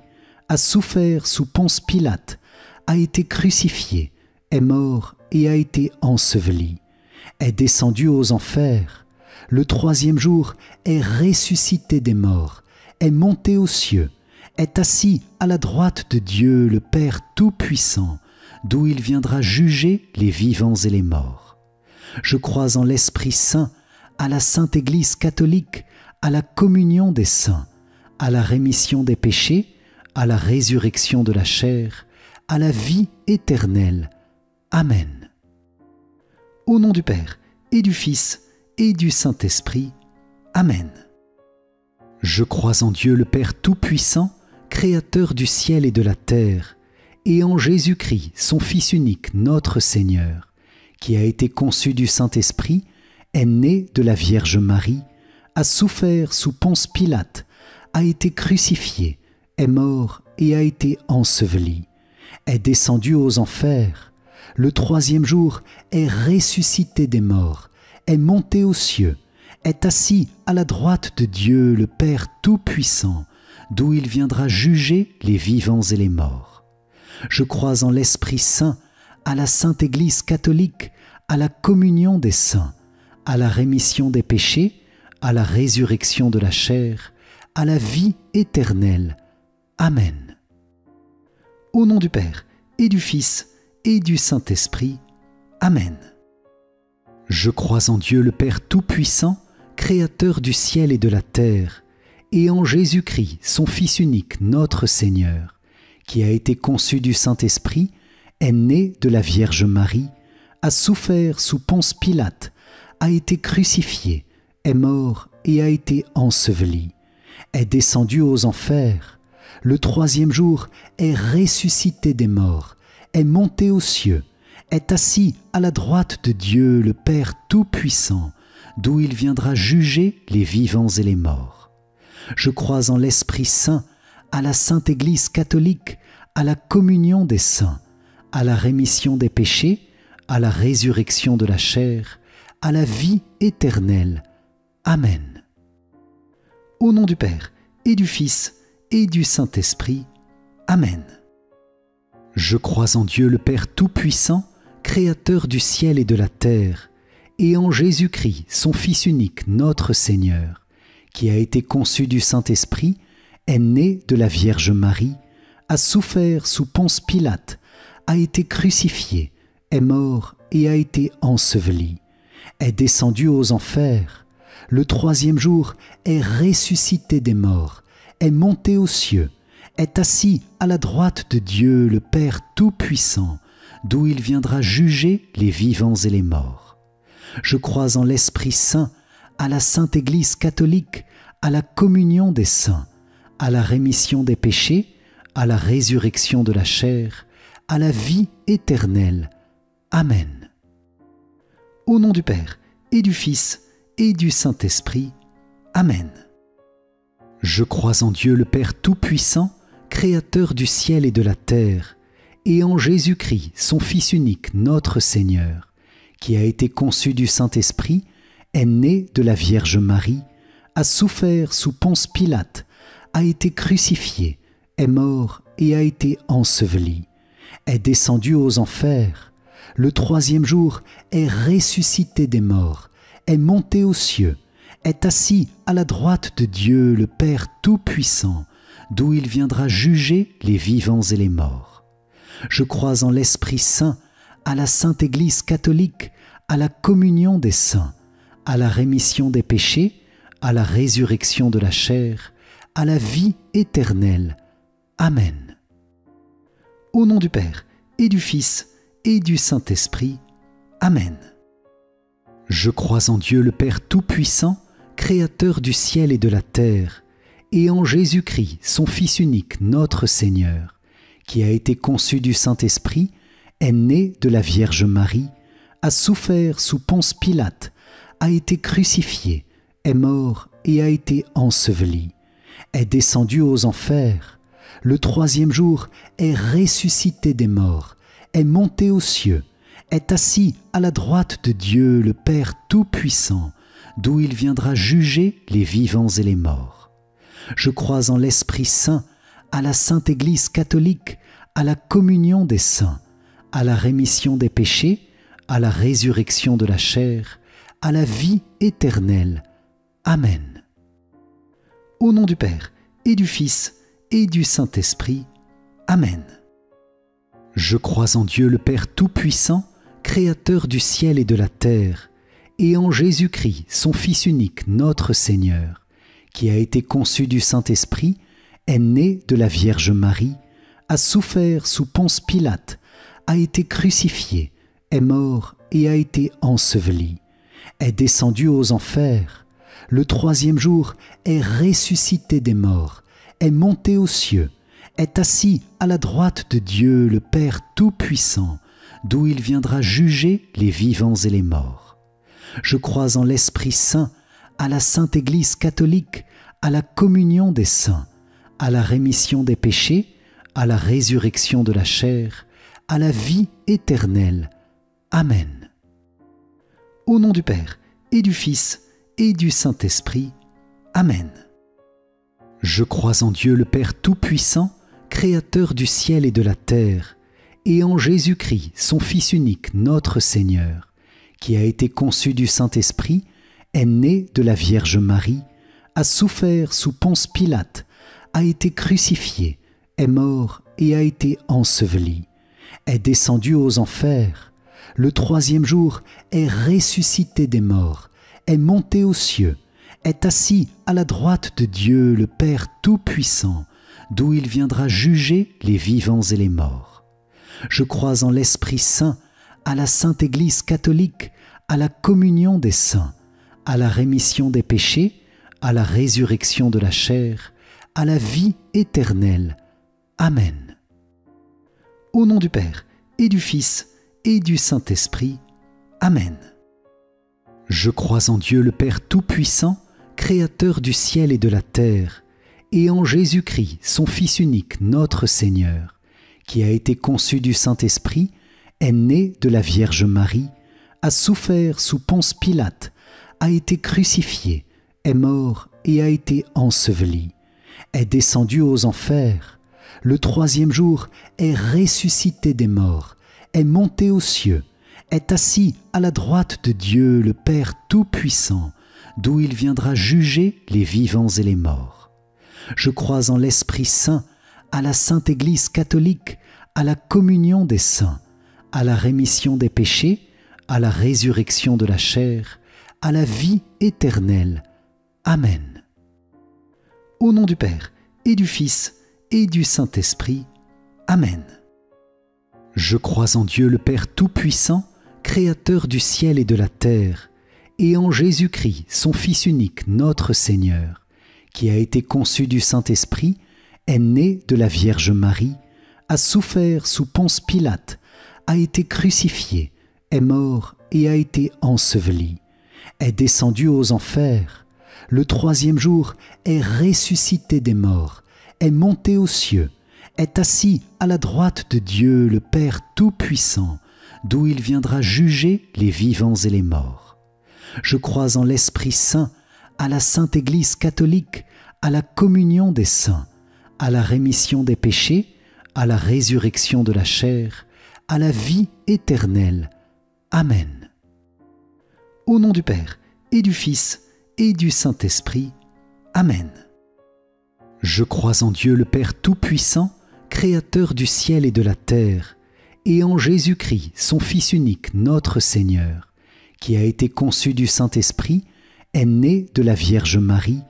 a souffert sous Ponce Pilate, a été crucifié, est mort et a été enseveli, est descendu aux enfers, le troisième jour est ressuscité des morts, est monté aux cieux, est assis à la droite de Dieu le Père Tout-Puissant, d'où il viendra juger les vivants et les morts. Je crois en l'Esprit Saint, à la Sainte Église catholique, à la communion des saints, à la rémission des péchés, à la résurrection de la chair, à la vie éternelle. Amen. Au nom du Père, et du Fils, et du Saint-Esprit. Amen. Je crois en Dieu le Père Tout-Puissant, Créateur du ciel et de la terre, et en Jésus-Christ, son Fils unique, notre Seigneur, qui a été conçu du Saint-Esprit, est né de la Vierge Marie, a souffert sous Ponce Pilate, a été crucifié, est mort et a été enseveli, est descendu aux enfers, le troisième jour est ressuscité des morts, est monté aux cieux, est assis à la droite de Dieu le Père Tout-Puissant, d'où il viendra juger les vivants et les morts. Je crois en l'Esprit Saint, à la Sainte Église catholique, à la communion des saints, à la rémission des péchés, à la résurrection de la chair, à la vie éternelle. Amen. Au nom du Père, et du Fils, et du Saint-Esprit. Amen. Je crois en Dieu le Père Tout-Puissant, Créateur du ciel et de la terre, et en Jésus-Christ, son Fils unique, notre Seigneur, qui a été conçu du Saint-Esprit, est né de la Vierge Marie, a souffert sous Ponce Pilate, a été crucifié, est mort et a été enseveli, est descendu aux enfers, le troisième jour est ressuscité des morts, est monté aux cieux, est assis à la droite de Dieu le Père Tout-Puissant, d'où il viendra juger les vivants et les morts. Je crois en l'Esprit Saint, à la Sainte Église catholique, à la communion des saints, à la rémission des péchés, à la résurrection de la chair, à la vie éternelle. Amen. Au nom du Père, et du Fils, et du Saint-Esprit. Amen. Je crois en Dieu le Père Tout-Puissant, Créateur du ciel et de la terre, et en Jésus-Christ, son Fils unique, notre Seigneur, qui a été conçu du Saint-Esprit, est né de la Vierge Marie, a souffert sous Ponce Pilate, a été crucifié, est mort et a été enseveli, est descendu aux enfers, le troisième jour est ressuscité des morts, est monté aux cieux, est assis à la droite de Dieu le Père Tout-Puissant, d'où il viendra juger les vivants et les morts. Je crois en l'Esprit Saint, à la Sainte Église catholique, à la communion des saints, à la rémission des péchés, à la résurrection de la chair, à la vie éternelle. Amen. Au nom du Père, et du Fils, et du Saint-Esprit. Amen. Je crois en Dieu le Père Tout-Puissant, Créateur du ciel et de la terre, et en Jésus-Christ, son Fils unique, notre Seigneur, qui a été conçu du Saint-Esprit, est né de la Vierge Marie, a souffert sous Ponce Pilate, a été crucifié, est mort et a été enseveli, est descendu aux enfers, le troisième jour est ressuscité des morts, est monté aux cieux, est assis à la droite de Dieu le Père Tout-Puissant, d'où il viendra juger les vivants et les morts. Je crois en l'Esprit Saint, à la Sainte Église catholique, à la communion des saints, à la rémission des péchés, à la résurrection de la chair, à la vie éternelle. Amen. Au nom du Père, et du Fils, et du Saint-Esprit. Amen. Je crois en Dieu le Père Tout-Puissant, Créateur du ciel et de la terre, et en Jésus-Christ, son Fils unique, notre Seigneur, qui a été conçu du Saint-Esprit, est né de la Vierge Marie, a souffert sous Ponce Pilate, a été crucifié, est mort et a été enseveli, est descendu aux enfers, le troisième jour est ressuscité des morts, est monté aux cieux, est assis à la droite de Dieu le Père Tout-Puissant, d'où il viendra juger les vivants et les morts. Je crois en l'Esprit Saint, à la Sainte Église catholique, à la communion des saints, à la rémission des péchés, à la résurrection de la chair, à la vie éternelle. Amen. Au nom du Père, et du Fils, et du Saint-Esprit. Amen. Je crois en Dieu le Père Tout-Puissant, Créateur du ciel et de la terre, et en Jésus-Christ, son Fils unique, notre Seigneur, qui a été conçu du Saint-Esprit, est né de la Vierge Marie, a souffert sous Ponce Pilate, a été crucifié, est mort et a été enseveli, est descendu aux enfers, le troisième jour est ressuscité des morts, est monté aux cieux, est assis à la droite de Dieu le Père Tout-Puissant, d'où il viendra juger les vivants et les morts. Je crois en l'Esprit Saint, à la Sainte Église catholique, à la communion des saints, à la rémission des péchés, à la résurrection de la chair, à la vie éternelle. Amen. Au nom du Père, et du Fils, et du Saint-Esprit. Amen. Je crois en Dieu le Père Tout-Puissant, Créateur du ciel et de la terre, et en Jésus-Christ, son Fils unique, notre Seigneur, qui a été conçu du Saint-Esprit, est né de la Vierge Marie, a souffert sous Ponce Pilate, a été crucifié, est mort et a été enseveli, est descendu aux enfers, le troisième jour est ressuscité des morts, est monté aux cieux, est assis à la droite de Dieu le Père Tout-Puissant, d'où il viendra juger les vivants et les morts. Je crois en l'Esprit Saint, à la Sainte Église catholique, à la communion des saints, à la rémission des péchés, à la résurrection de la chair, à la vie éternelle. Amen. Au nom du Père, et du Fils, et du Saint-Esprit. Amen. Je crois en Dieu le Père Tout-Puissant, Créateur du ciel et de la terre, et en Jésus-Christ, son Fils unique, notre Seigneur, qui a été conçu du Saint-Esprit, est né de la Vierge Marie, a souffert sous Ponce Pilate, a été crucifié, est mort et a été enseveli, est descendu aux enfers, le troisième jour est ressuscité des morts, est monté aux cieux, est assis à la droite de Dieu le Père Tout-Puissant, d'où il viendra juger les vivants et les morts. Je crois en l'Esprit Saint, à la Sainte Église catholique, à la communion des saints, à la rémission des péchés, à la résurrection de la chair, à la vie éternelle. Amen. Au nom du Père, et du Fils, et du Saint-Esprit. Amen. Je crois en Dieu le Père Tout-Puissant, Créateur du ciel et de la terre, et en Jésus-Christ, son Fils unique, notre Seigneur, qui a été conçu du Saint-Esprit, est né de la Vierge Marie, a souffert sous Ponce Pilate, a été crucifié, est mort et a été enseveli, est descendu aux enfers, le troisième jour est ressuscité des morts, est monté aux cieux, est assis à la droite de Dieu le Père Tout-Puissant, d'où il viendra juger les vivants et les morts. Je crois en l'Esprit Saint, à la Sainte Église catholique, à la communion des saints, à la rémission des péchés, à la résurrection de la chair, à la vie éternelle. Amen. Au nom du Père, et du Fils, et du Saint-Esprit. Amen. Je crois en Dieu le Père Tout-Puissant, Créateur du ciel et de la terre, et en Jésus-Christ, son Fils unique, notre Seigneur, qui a été conçu du Saint-Esprit, est né de la Vierge Marie,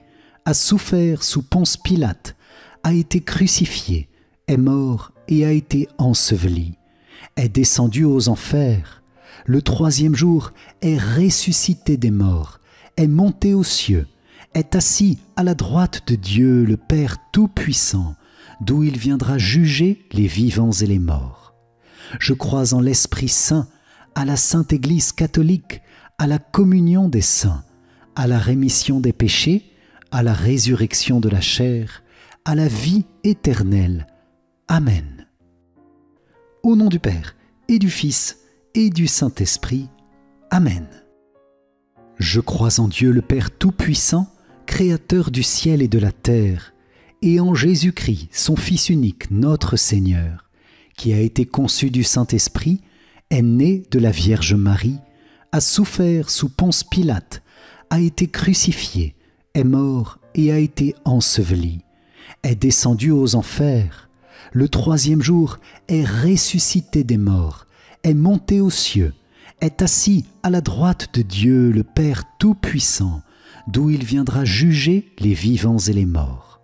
a souffert sous Ponce Pilate, a été crucifié, est mort et a été enseveli, est descendu aux enfers, le troisième jour est ressuscité des morts, est monté aux cieux, est assis à la droite de Dieu le Père Tout-Puissant, d'où il viendra juger les vivants et les morts. Je crois en l'Esprit Saint, à la Sainte Église catholique, à la communion des saints, à la rémission des péchés, à la résurrection de la chair, à la vie éternelle. Amen. Au nom du Père, et du Fils, et du Saint-Esprit. Amen. Je crois en Dieu le Père Tout-Puissant, Créateur du ciel et de la terre, et en Jésus-Christ, son Fils unique, notre Seigneur, qui a été conçu du Saint-Esprit, est né de la Vierge Marie, a souffert sous Ponce Pilate, a été crucifié, est mort et a été enseveli, est descendu aux enfers, le troisième jour est ressuscité des morts, est monté aux cieux, est assis à la droite de Dieu le Père Tout-Puissant, d'où il viendra juger les vivants et les morts.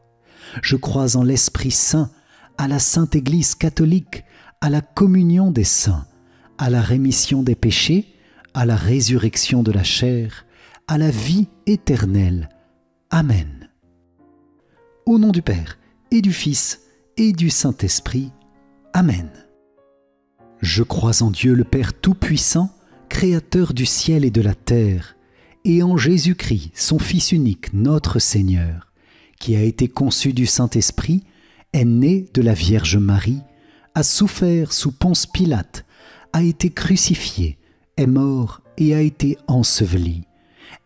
Je crois en l'Esprit Saint, à la Sainte Église catholique, à la communion des saints, à la rémission des péchés, à la résurrection de la chair, à la vie éternelle. Amen. Au nom du Père, et du Fils, et du Saint-Esprit. Amen. Je crois en Dieu le Père Tout-Puissant, Créateur du ciel et de la terre, et en Jésus-Christ, son Fils unique, notre Seigneur, qui a été conçu du Saint-Esprit, est né de la Vierge Marie, a souffert sous Ponce Pilate, a été crucifié, est mort et a été enseveli,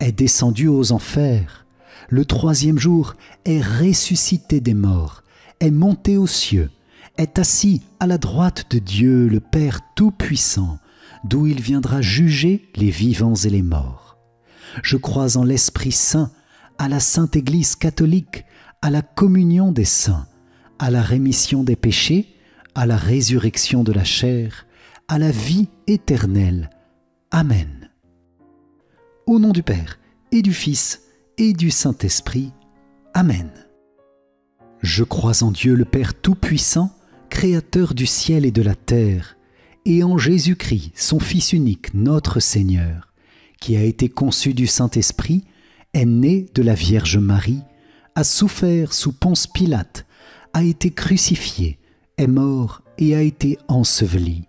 est descendu aux enfers, le troisième jour est ressuscité des morts, est monté aux cieux, est assis à la droite de Dieu le Père Tout-Puissant, d'où il viendra juger les vivants et les morts. Je crois en l'Esprit Saint, à la Sainte Église catholique, à la communion des saints, à la rémission des péchés, à la résurrection de la chair, à la vie éternelle. Amen. Au nom du Père, et du Fils, et du Saint-Esprit. Amen. Je crois en Dieu le Père Tout-Puissant, Créateur du ciel et de la terre, et en Jésus-Christ, son Fils unique, notre Seigneur, qui a été conçu du Saint-Esprit, est né de la Vierge Marie, a souffert sous Ponce Pilate, a été crucifié, est mort et a été enseveli,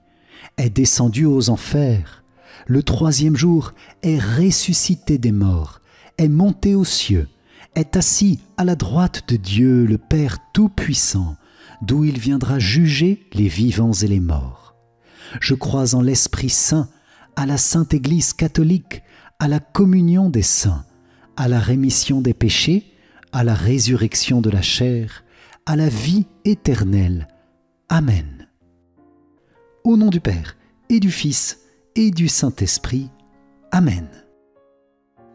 est descendu aux enfers, le troisième jour est ressuscité des morts, est monté aux cieux, est assis à la droite de Dieu le Père Tout-Puissant, d'où il viendra juger les vivants et les morts. Je crois en l'Esprit Saint, à la Sainte Église catholique, à la communion des saints, à la rémission des péchés, à la résurrection de la chair, à la vie éternelle. Amen. Au nom du Père, et du Fils, et du Saint-Esprit. Amen.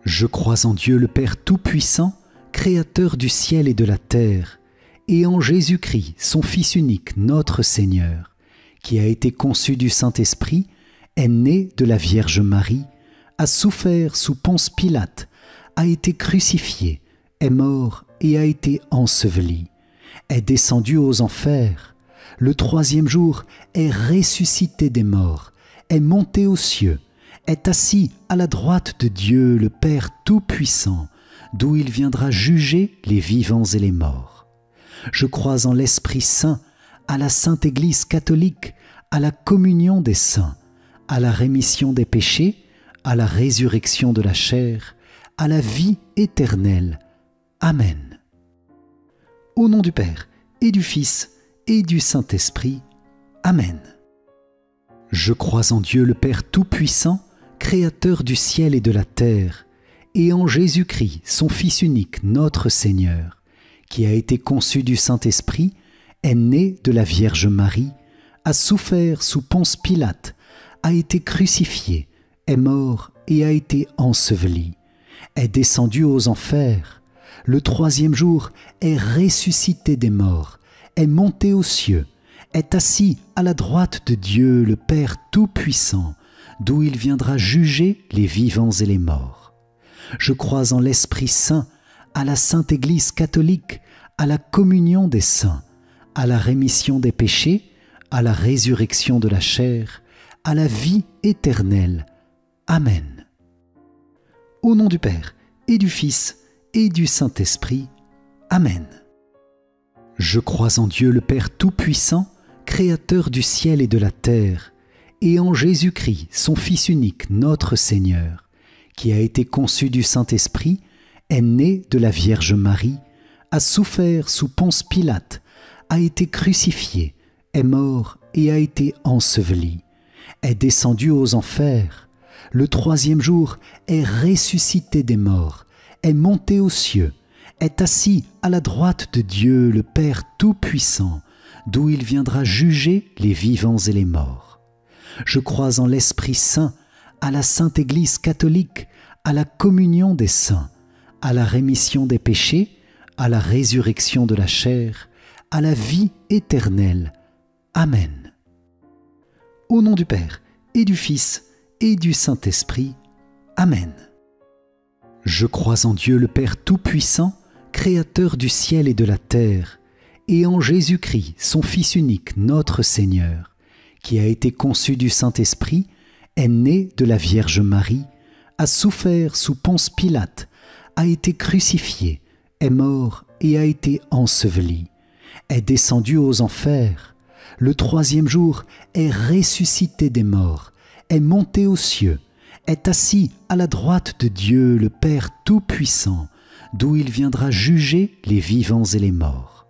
Je crois en Dieu le Père Tout-Puissant, Créateur du ciel et de la terre, et en Jésus-Christ, son Fils unique, notre Seigneur, qui a été conçu du Saint-Esprit, est né de la Vierge Marie, a souffert sous Ponce Pilate, a été crucifié, est mort et a été enseveli, est descendu aux enfers, le troisième jour est ressuscité des morts, est monté aux cieux, est assis à la droite de Dieu le Père Tout-Puissant, d'où il viendra juger les vivants et les morts. Je crois en l'Esprit Saint, à la Sainte Église catholique, à la communion des saints, à la rémission des péchés, à la résurrection de la chair, à la vie éternelle. Amen. Au nom du Père, et du Fils, et du Saint-Esprit. Amen. Je crois en Dieu le Père Tout-Puissant, Créateur du ciel et de la terre, et en Jésus-Christ, son Fils unique, notre Seigneur, qui a été conçu du Saint-Esprit, est né de la Vierge Marie, a souffert sous Ponce Pilate, a été crucifié, est mort et a été enseveli, est descendu aux enfers, le troisième jour est ressuscité des morts, est monté aux cieux, est assis à la droite de Dieu le Père Tout-Puissant, d'où il viendra juger les vivants et les morts. Je crois en l'Esprit Saint, à la Sainte Église catholique, à la communion des saints, à la rémission des péchés, à la résurrection de la chair, à la vie éternelle. Amen. Au nom du Père, et du Fils, et du Saint-Esprit. Amen. Je crois en Dieu le Père Tout-Puissant, Créateur du ciel et de la terre, et en Jésus-Christ, son Fils unique, notre Seigneur, qui a été conçu du Saint-Esprit, est né de la Vierge Marie, a souffert sous Ponce Pilate, a été crucifié, est mort et a été enseveli, est descendu aux enfers, le troisième jour est ressuscité des morts, est monté aux cieux, est assis à la droite de Dieu le Père Tout-Puissant, d'où il viendra juger les vivants et les morts. Je crois en l'Esprit Saint, à la Sainte Église catholique, à la communion des saints, à la rémission des péchés, à la résurrection de la chair, à la vie éternelle. Amen. Au nom du Père, et du Fils, et du Saint-Esprit. Amen. Je crois en Dieu le Père Tout-Puissant, Créateur du ciel et de la terre, et en Jésus-Christ, son Fils unique, notre Seigneur, qui a été conçu du Saint-Esprit, est né de la Vierge Marie, a souffert sous Ponce Pilate, a été crucifié, est mort et a été enseveli, est descendu aux enfers, le troisième jour est ressuscité des morts, est monté aux cieux, est assis à la droite de Dieu le Père Tout-Puissant, d'où il viendra juger les vivants et les morts.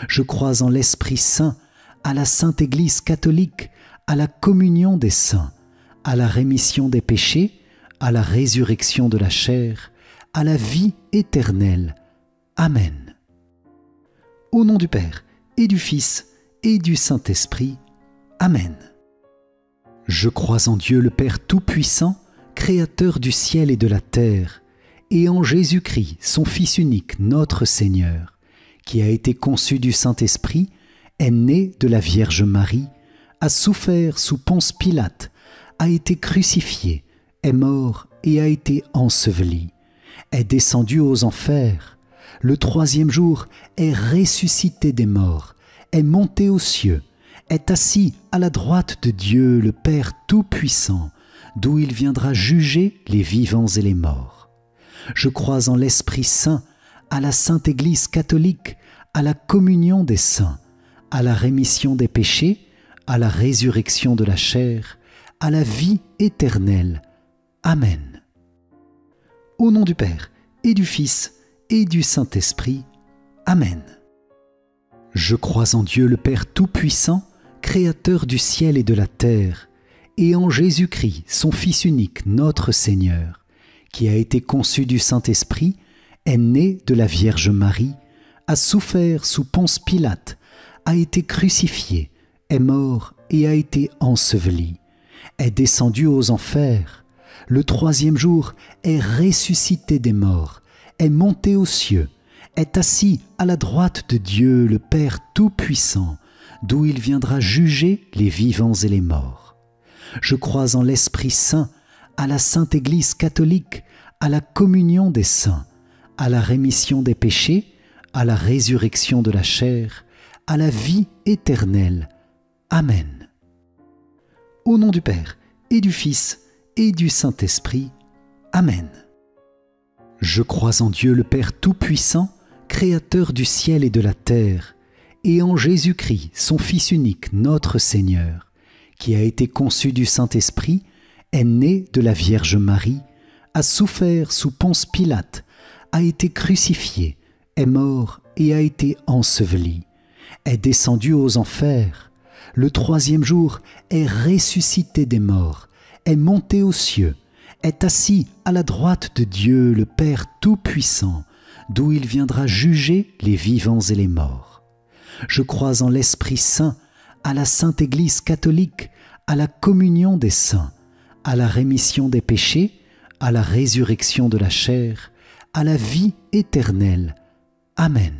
Je crois en l'Esprit Saint, à la Sainte Église catholique, à la communion des saints, à la rémission des péchés, à la résurrection de la chair, à la vie éternelle. Amen. Au nom du Père, et du Fils, et du Saint-Esprit. Amen. Je crois en Dieu le Père Tout-Puissant, Créateur du ciel et de la terre, et en Jésus-Christ, son Fils unique, notre Seigneur, qui a été conçu du Saint-Esprit, est né de la Vierge Marie, a souffert sous Ponce Pilate, a été crucifié, est mort et a été enseveli, est descendu aux enfers, le troisième jour est ressuscité des morts, est monté aux cieux, est assis à la droite de Dieu le Père Tout-Puissant, d'où il viendra juger les vivants et les morts. Je crois en l'Esprit Saint, à la Sainte Église catholique, à la communion des saints, à la rémission des péchés, à la résurrection de la chair, à la vie éternelle. Amen. Au nom du Père, et du Fils, et du Saint-Esprit. Amen. Je crois en Dieu le Père Tout-Puissant, Créateur du ciel et de la terre, et en Jésus-Christ, son Fils unique, notre Seigneur, qui a été conçu du Saint-Esprit, est né de la Vierge Marie, a souffert sous Ponce Pilate, a été crucifié, est mort et a été enseveli, est descendu aux enfers, le troisième jour est ressuscité des morts, est monté aux cieux, est assis à la droite de Dieu le Père Tout-Puissant, d'où il viendra juger les vivants et les morts. Je crois en l'Esprit Saint, à la Sainte Église catholique, à la communion des saints, à la rémission des péchés, à la résurrection de la chair, à la vie éternelle. Amen. Au nom du Père, et du Fils, et du Saint-Esprit. Amen. Je crois en Dieu le Père Tout-Puissant, Créateur du ciel et de la terre, et en Jésus-Christ, son Fils unique, notre Seigneur, qui a été conçu du Saint-Esprit, est né de la Vierge Marie, a souffert sous Ponce Pilate, a été crucifié, est mort et a été enseveli, est descendu aux enfers, le troisième jour est ressuscité des morts, est monté aux cieux, est assis à la droite de Dieu le Père Tout-Puissant, d'où il viendra juger les vivants et les morts. Je crois en l'Esprit Saint, à la Sainte Église catholique, à la communion des saints, à la rémission des péchés, à la résurrection de la chair, à la vie éternelle. Amen.